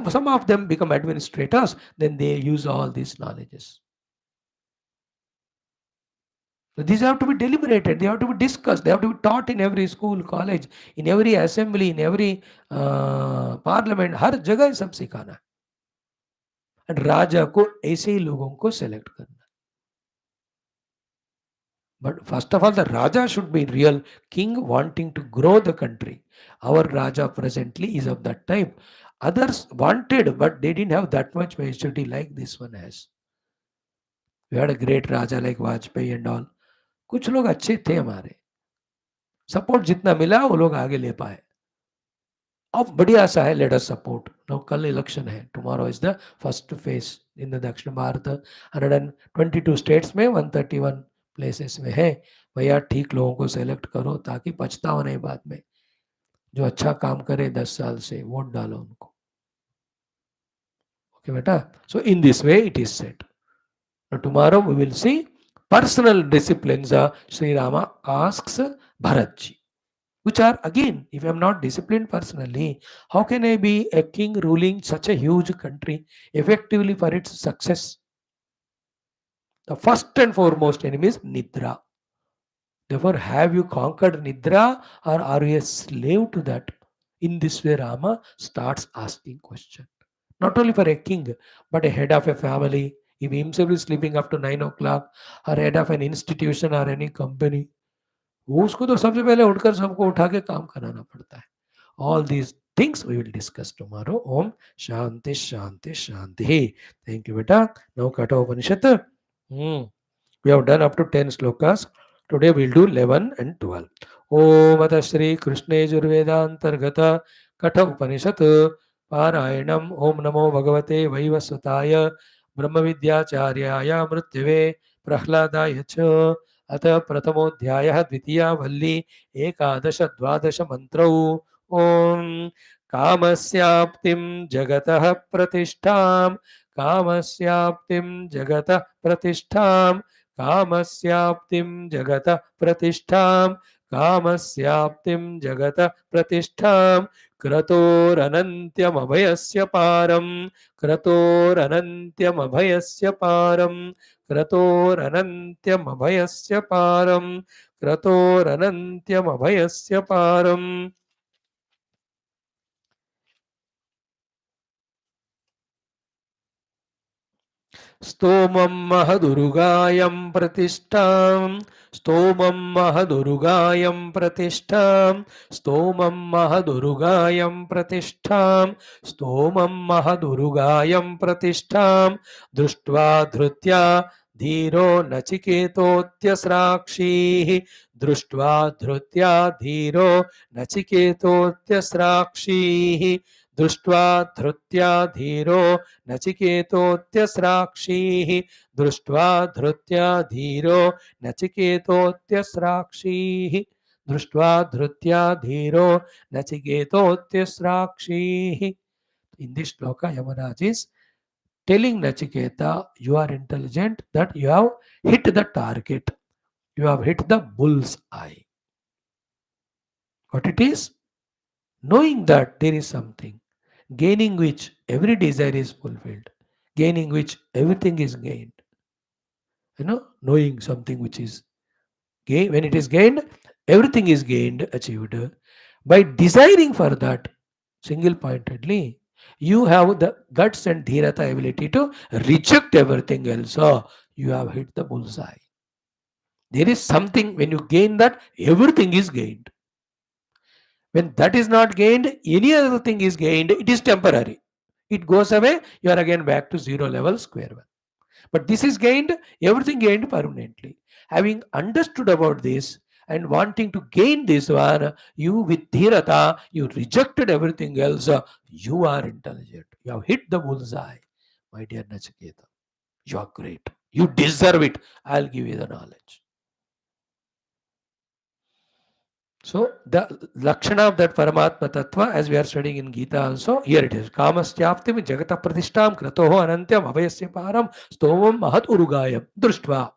some of them become administrators, then they use all these knowledges. So these have to be deliberated, they have to be discussed, they have to be taught in every school, college, in every assembly, in every parliament, हर जगह ये सब सिखाना है. And राजा को ऐसे ही लोगों को select करना. But first of all, the Raja should be real king wanting to grow the country. Our Raja presently is of that type. Others wanted, but they didn't have that much maturity like this one has. We had a great Raja like Vajpayee and all. कुछ लोग अच्छे थे हमारे, support जितना मिला वो लोग आगे ले पाए. अब बढ़िया सा है, लेट अस सपोर्ट. नाउ कल इलेक्शन है, tomorrow is the first phase in the दक्षिण भारत. 122 स्टेट्स में 131 प्लेसेस में है. भैया ठीक लोगों को सेलेक्ट करो ताकि पछताओ नहीं बाद में. जो अच्छा काम करे 10 साल से वोट डालो उनको. ओके बेटा, so in this way it is set. Tomorrow we will see personal discipline Shri Rama asks Bharat ji, which are again, if I am not disciplined personally, how can I be a king ruling such a huge country effectively for its success? The first and foremost enemy is Nidra. Therefore, have you conquered Nidra or are you a slave to that? In this way, Rama starts asking question. Not only for a king, but a head of a family. If himself is sleeping up to 9 o'clock, or head of an institution or any company, वो उसको तो सबसे पहले उठकर सबको उठा के काम कराना पड़ता है. All these things we will discuss tomorrow. Om Shanti Shanti Shanti. Thank you, beta. Now Katha Upanishad. We have done up to 10 slokas. Today we'll do 11 and 12. Om Ata Shri Krishna Yajurvedantargata Katha Upanishad Parayanam. Om Namo Bhagavate Vaivasvataya Brahma Vidyacharya Mrityave Prahladaya Cha. अतः प्रथमोऽध्यायः द्वितीया वल्ली एकादश द्वादश मंत्रौ. ओम कामस्याप्तिं जगतः प्रतिष्ठां कामस्याप्तिं जगतः प्रतिष्ठां कामस्याप्तिं जगतः प्रतिष्ठां कामस्याप्तिं जगतः प्रतिष्ठां क्रतोरनन्त्यमभयस्य पारं क्रतोरनन्त्यमभयस्य पारं क्रतोरनन्त्यमभयस्य पारं क्रतोरनन्त्यमभयस्य पारं. स्तोमं महदुरुगायं प्रतिष्ठां स्तोमं महदुरुगायं प्रतिष्ठां स्तोमं महदुरुगायं प्रतिष्ठां स्तोमं महदुरुगायं प्रतिष्ठां दृष्ट्वा धृत्या धीरो नचिकेतोऽत्यस्राक्षीः दृष्ट्वा धृत्या धीरो नचिकेतोऽत्यस्राक्षीः दृष्ट्वा धृत्या धीरो नचिकेतोऽत्यस्राक्षीः दृष्ट्वा धृत्या धीरो नचिकेतोऽत्यस्राक्षीः दृष्ट्वा धृत्या धीरो नचिकेतोऽत्यस्राक्षीः. In this shloka, Yamaraj is telling Nachiketa, you are intelligent, that you have hit the target, you have hit the bull's eye. What it is? Knowing that there is something, gaining which every desire is fulfilled, gaining which everything is gained. Knowing something which is gained, when it is gained, everything is gained, achieved. By desiring for that, single pointedly, you have the guts and dhirata ability to reject everything else. So you have hit the bullseye. There is something, when you gain that, everything is gained. When that is not gained, any other thing is gained, it is temporary. It goes away, you are again back to zero level, square one. But this is gained, everything gained permanently. Having understood about this and wanting to gain this one, you with dhirata, you rejected everything else. You are intelligent. You have hit the bullseye. My dear Nachiketa, you are great. You deserve it. I'll give you the knowledge. So the Lakshana of that Paramatma Tattva, as we are studying in Geetha also, here it is. Kamastyaptim jagata pratishtam kratoho anantyam abhayasya param stovam mahat urugayam društva.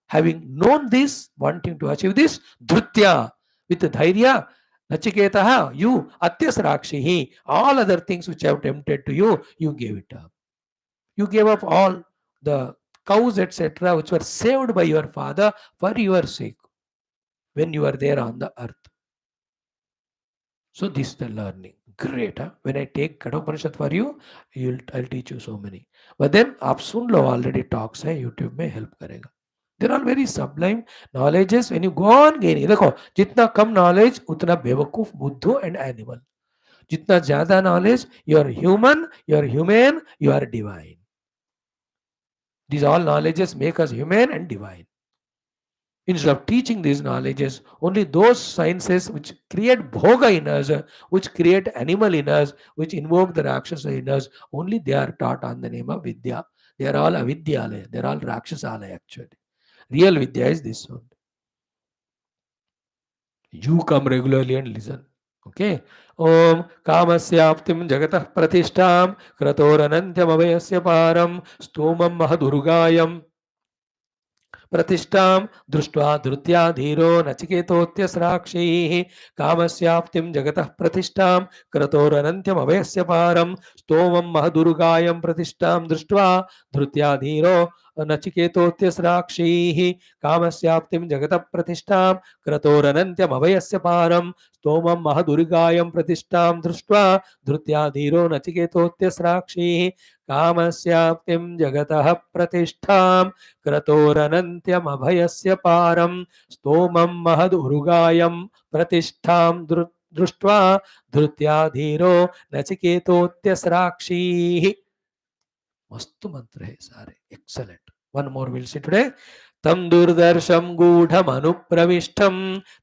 Having known this, wanting to achieve this, dhrutya, with dhairya, nachiketaha, you, atyasrakshihi, all other things which have tempted to you, you gave it up. You gave up all the cows, etc., which were saved by your father for your sake when you are there on the earth. So this is the learning. Great, huh? When I take Kathopanishad for you, I'll teach you so many. But then आप सुन लो, already talks है YouTube में, help करेगा. They're all very sublime knowledges. When you go on gaining, देखो जितना कम knowledge उतना बेवकूफ, बुद्धू and animal. जितना ज्यादा knowledge, you are human, you are humane, you are divine. These all knowledges make us human and divine. Instead of teaching these knowledges, only those sciences which create bhoga in us, which create animal in us, which invoke the Rakshasa in us, only they are taught on the name of Vidya. They are all avidyalaya. They are all Rakshasala actually. Real Vidya is this one. You come regularly and listen. Okay. Om Kamasyaptim Jagatah Pratishtam Kratoranantyam Avayasya Param Stomam Mahadurgayam प्रतिष्ठां दृष्ट्वा धृत्या धीरो नचिकेतोऽत्यस्राक्षैः कामस्याप्तिं जगतः प्रतिष्ठां क्रतोरनन्त्यमभयस्य पारं स्तोमं महदुर्गायं प्रतिष्ठां दृष्ट्वा धृत्या धीरो नचिकेतोऽत्यस्राक्षैः कामस्याप्तिं जगतः प्रतिष्ठां क्रतोरनन्त्यमभयस्य पारं स्तोमं महदुर्गायं प्रतिष्ठां दृष्ट्वा धृत्या धीरो नचिकेतोऽत्यस्राक्षैः कामस्याप्तिं जगतः प्रतिष्ठां क्रतोरनन्त्यमभयस्य पारं स्तोमं महदुर्गायं प्रतिष्ठां दृष्ट्वा धृत्या धीरो नचिकेतोऽत्यस्राक्षीः. मस्त मंत्र है सारे, excellent. One more will see today. तं दुर्दर्शं गूढमनुप्रविष्टं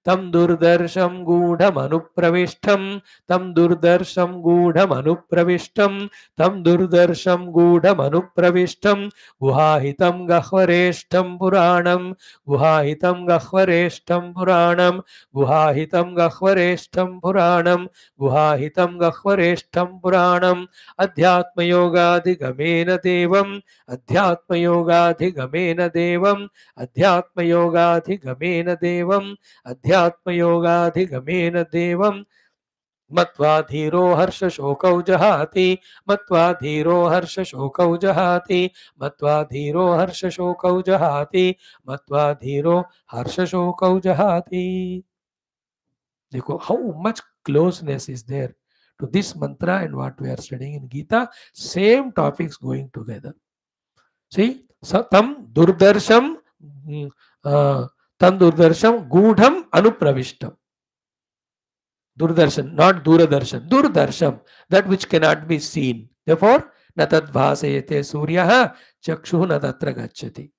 तं दुर्दर्शं गूढमनुप्रविष्टं तं दुर्दर्शं गूढमनुप्रविष्टं तं दुर्दर्शं गूढमनुप्रविष्टं गुहाहितं गह्वरेष्ठं पुराणं गुहाहितं गह्वरेष्ठं पुराणं गुहाहितं गह्वरेष्ठं पुराणं गुहाहितं गह्वरेष्ठं पुराणम् अध्यात्मयोगाधिगमेन देवम् अध्यात्मयोगाधिगमेन देवम् अध्यात्मयोगाधिगमेन देवम् अध्यात्मयोगाधिगमेन देवम् मत्वा धीरो हर्षशोकौ जहाति मत्वा धीरो हर्षशोकौ जहाति मत्वा धीरो हर्षशोकौ जहाति मत्वा धीरो हर्षशोकौ जहाति. देखो how much closeness is there to this mantra and what we are studying in Geetha. Same topics going together. See, tam durdarsham gudham anupravishtam. Durdarshan, not Duradarshan. Durdarsham, that which cannot be seen. Therefore, natad bhasayate suryaha chakshuh natatra gacchati.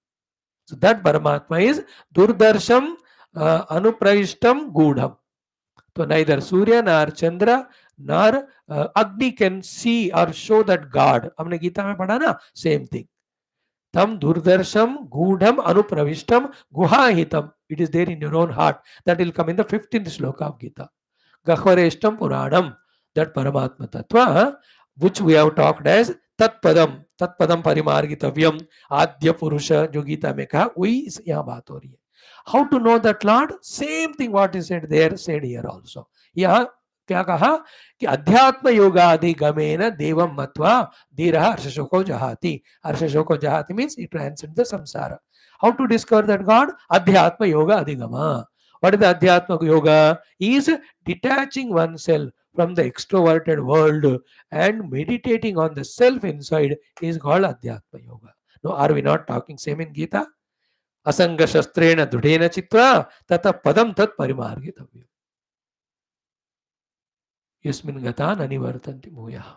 So that Paramatma is Durdarsham anupravishtam gudham. So neither Surya nor Chandra nor Agni can see or show that God. हमने गीता में पढ़ा ना, same thing. Tam durdarsham gudham anupravishtam guhahitam. It is there in your own heart. That will come in the 15th sloka of Gita. Gahvareshtam Puranam. That Paramatma Tattva, which we have talked as Tatpadam. Tatpadam Parimargitavyam. Adya Purusha, जो गीता में कहा, वही यहाँ बात हो रही है. How to know that Lord? Same thing what is said there, said here also. यहाँ क्या कहा कि अध्यात्म योगाधिगमेन देवं मत्वा धीरः हर्षशोको जहाति. हर्षशोको जहाति means it transcends the samsara. How to discover that God? Adhyatma yoga adhigama. What is the Adhyatma yoga? Is detaching oneself from the extroverted world and meditating on the self inside is called Adhyatma yoga. No, are we not talking same in Gita? Asanga shastrena dudena chitva tata padam tat parimargitavya. Yasmin gatan anivartanti bhuyaha.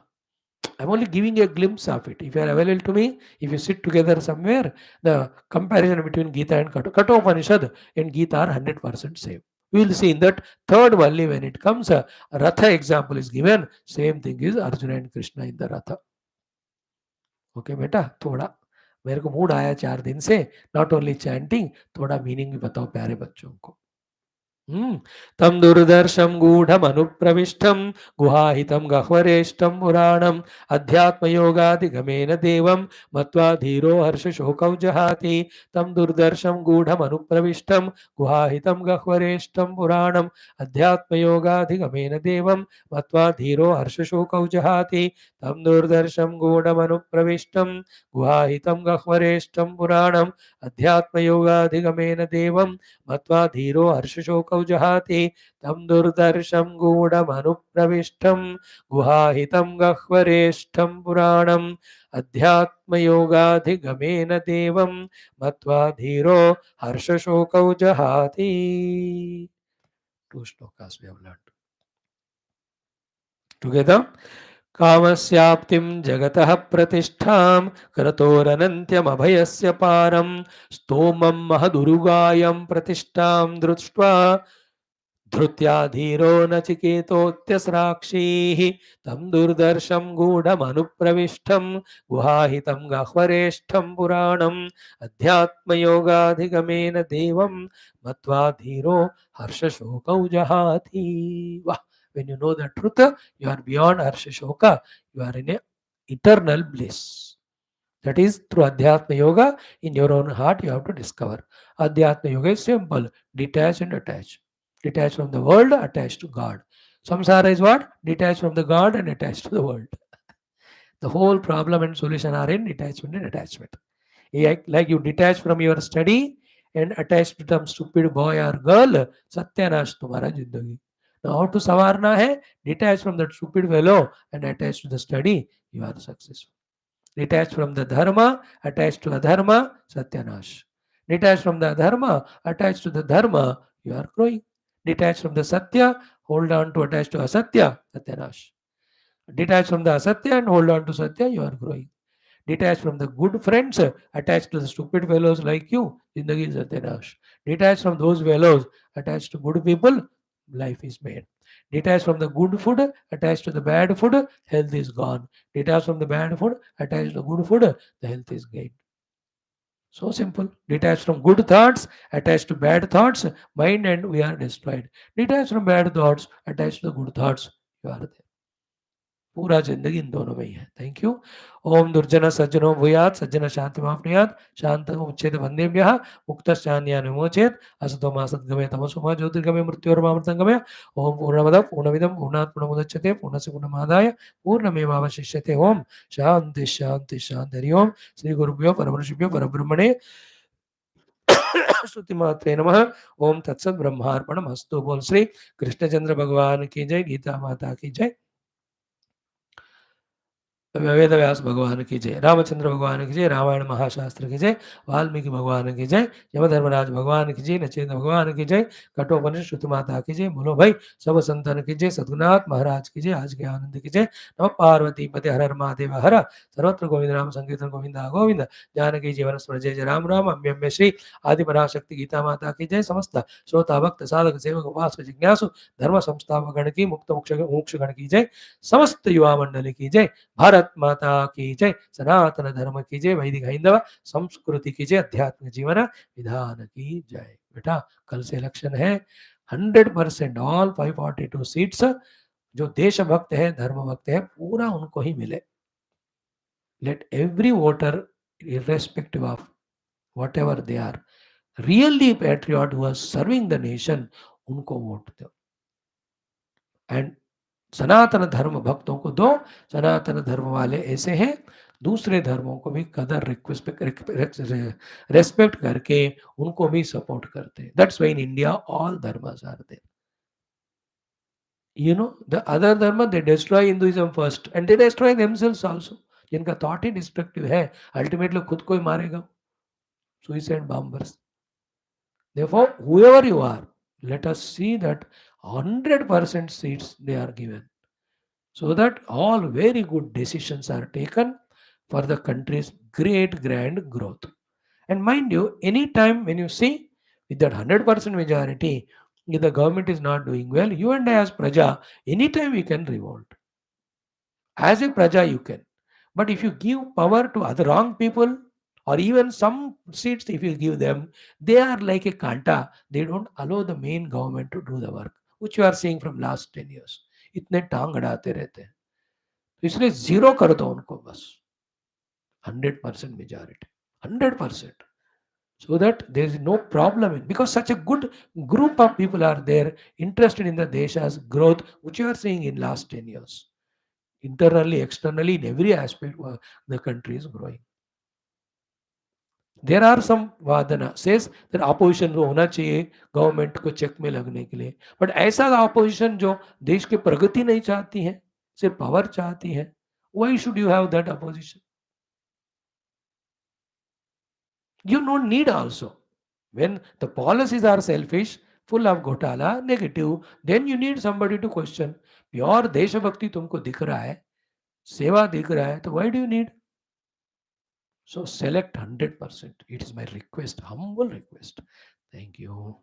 I'm only giving a glimpse of it. If you are available to me, if you sit together somewhere, the comparison between Gita and Kathopanishad and Gita are 100% same. We will see in that third only when it comes, a Ratha example is given. Same thing is Arjuna and Krishna in the Ratha. Okay, बेटा थोड़ा मेरे को mood आया 4 दिन से, not only chanting, थोड़ा meaning भी बताओ प्यारे बच्चों को. तं दुर्दर्शं गूढमनुप्रविष्टं गुहाहितं गह्वरेष्ठं पुराणम् अध्यात्मयोगादिगमेन देवं मत्वा धीरो हर्षशोकौ जहाति तं दुर्दर्शं गूढमनुप्रविष्टं गुहाहितं गह्वरेष्ठं पुराणम् अध्यात्मयोगादिगमेन देवं मत्वा धीरो हर्षशोकौ जहाति तं दुर्दर्शं गूढमनुप्रविष्टं गुहाहितं गह्वरेष्ठं पुराणम् अध्यात्मयोगादिगमेन देवं मत्वा धीरो हर्षशोकौ जहाति तं दुर्दर्शं गूढमनुप्रविष्टं गुहाहितं गह्वरेष्ठं पुराणम् अध्यात्मयोगाधिगमेन देवं मत्वा धीरो हर्षशोकौ जहाति. Two shlokas we have learned together. कामस्याप्तिं जगतः प्रतिष्ठां क्रतोरनन्त्यमभयस्य पारं स्तोमं महदुरुगायं प्रतिष्ठां दृष्ट्वा धृत्या धीरो नचिकेतोऽत्यस्राक्षीः तं दुर्दर्शं गूढमनुप्रविष्टं गुहाहितं गह्वरेष्ठं पुराणम् अध्यात्मयोगाधिगमेन देवं मत्वा धीरो हर्षशोकौ जहाति. Wow. When you know the truth, you are beyond harsha shoka, you are in a eternal bliss. That is through Adhyatma Yoga. In your own heart, you have to discover. Adhyatma Yoga is simple: detach and attach. Detach from the world, attached to God. Samsara is what? Detached from the God and attached to the world. The whole problem and solution are in detachment and attachment. Like you detach from your study and attach to some stupid boy or girl, Satyanash tumhara jindagi. Now how to savarna hai? Detach from that stupid fellow and attach to the study, you are successful. Detach from the dharma, attached to adharma, satyanash. Detach from the adharma, attached to the dharma, you are growing. Detach from the satya, hold on to attach to asatya, satyanash. Detach from the asatya and hold on to satya, you are growing. Detach from the good friends, attached to the stupid fellows like you, zindagi is satyanash. Detach from those fellows, attached to good people, life is made. Detach from the good food, attached to the bad food, health is gone. Detach from the bad food, attached to good food, the health is gained. So simple. Detach from good thoughts, attached to bad thoughts, mind and we are destroyed. Detach from bad thoughts, attached to the good thoughts, you are there. पूरा जिंदगी इन दोनों में ही है. Thank you. ओम दुर्जन सज्जनो भूयात सज्जन शांति मापनुयात शांत उच्चेत वंदेभ्यः मुक्तश्चान्यान् विमोचेत असतो मा सद्गमय तमसो मा ज्योतिर्गमय मृत्योर्मामृतंगमय. ओम पूर्णमदः पूर्णमिदं पूर्णात् पूर्णमुदच्यते पूर्णस्य पूर्णमादाय पूर्णमेवावशिष्यते. ओम शांति शांति शांति. हरि ओम. श्री गुरुभ्यो परमऋषिभ्यो परब्रह्मणे श्रुति मात्रे नमः. ओम तत्सत् ब्रह्मार्पणमस्तु. बोल श्री कृष्णचंद्र भगवान की जय. गीता माता की जय. वेद व्यास भगवान की जय. रामचंद्र भगवान की जय. रामायण महाशास्त्र की जय. वाल्मीकि भगवान की जय. यमधर्मराज भगवान की जय. नचेत भगवान की जय. कठोपनिषद श्रुति माता की जय. बोलो भाई सब संतन की जय. सद्गुनाथ महाराज की जय. आज के आनंद की जय. नम पार्वती पति हर हर महादेव हर. सर्वत्र गोविंद नाम संकीर्तन गोविंदा गोविंद. जानकी जीवन स्मरण जय जय राम राम. अम्बे अम्बे श्री आदि पराशक्ति गीता माता की जय. समस्त श्रोता भक्त साधक सेवक उपासक जिज्ञासु धर्म संस्थापक गण की मुक्त मोक्ष गण की जय. समस्त युवा मंडली की जय. भारत माता की जय. सनातन धर्म की जय. वैदिक हैंदव संस्कृति की जय. अध्यात्म जीवन विधान की जय. बेटा कल से इलेक्शन है. 100% ऑल 542 सीट्स जो देशभक्त है धर्म भक्त है पूरा उनको ही मिले. Let every voter irrespective of whatever they are really patriot who are serving the nation उनको वोट दो. एंड सनातन धर्म भक्तों को दो. सनातन धर्म वाले ऐसे हैं दूसरे धर्मों को भी कदर रेस्पेक्ट करके उनको भी सपोर्ट करते हैं. That's why in India all dharmas are there. You know, the other dharma they destroy Hinduism first and they destroy themselves also. जिनका थॉट ही डिस्ट्रक्टिव है अल्टीमेटली खुद को ही मारेगा. Suicide bombers. Therefore, whoever you are, let us see that 100% seats they are given, so that all very good decisions are taken for the country's great grand growth. And mind you, anytime when you see with that 100% majority, if the government is not doing well, you and I as Praja, anytime we can revolt. As a Praja, you can. But if you give power to other wrong people or even some seats, if you give them, they are like a kanta. They don't allow the main government to do the work, which you are seeing from last 10 years. इतने टांग अड़ाते रहते हैं, तो इसलिए zero कर दो उनको बस, 100% majority, 100%, so that there is no problem in, because such a good group of people are there interested in the desha's growth, which you are seeing in last 10 years, internally, externally, in every aspect, the country is growing. There are some वादना says that opposition को होना चाहिए government को check में लगने के लिए, but ऐसा अपोजिशन जो देश की प्रगति नहीं चाहती है, सिर्फ पावर चाहती है, why should you have that opposition? You don't need also. When the policies are selfish, full of घोटाला, negative, then you need somebody to question. Pure देशभक्ति तुमको दिख रहा है, सेवा दिख रहा है, तो why do you need? So select 100%. It is my request, humble request. Thank you.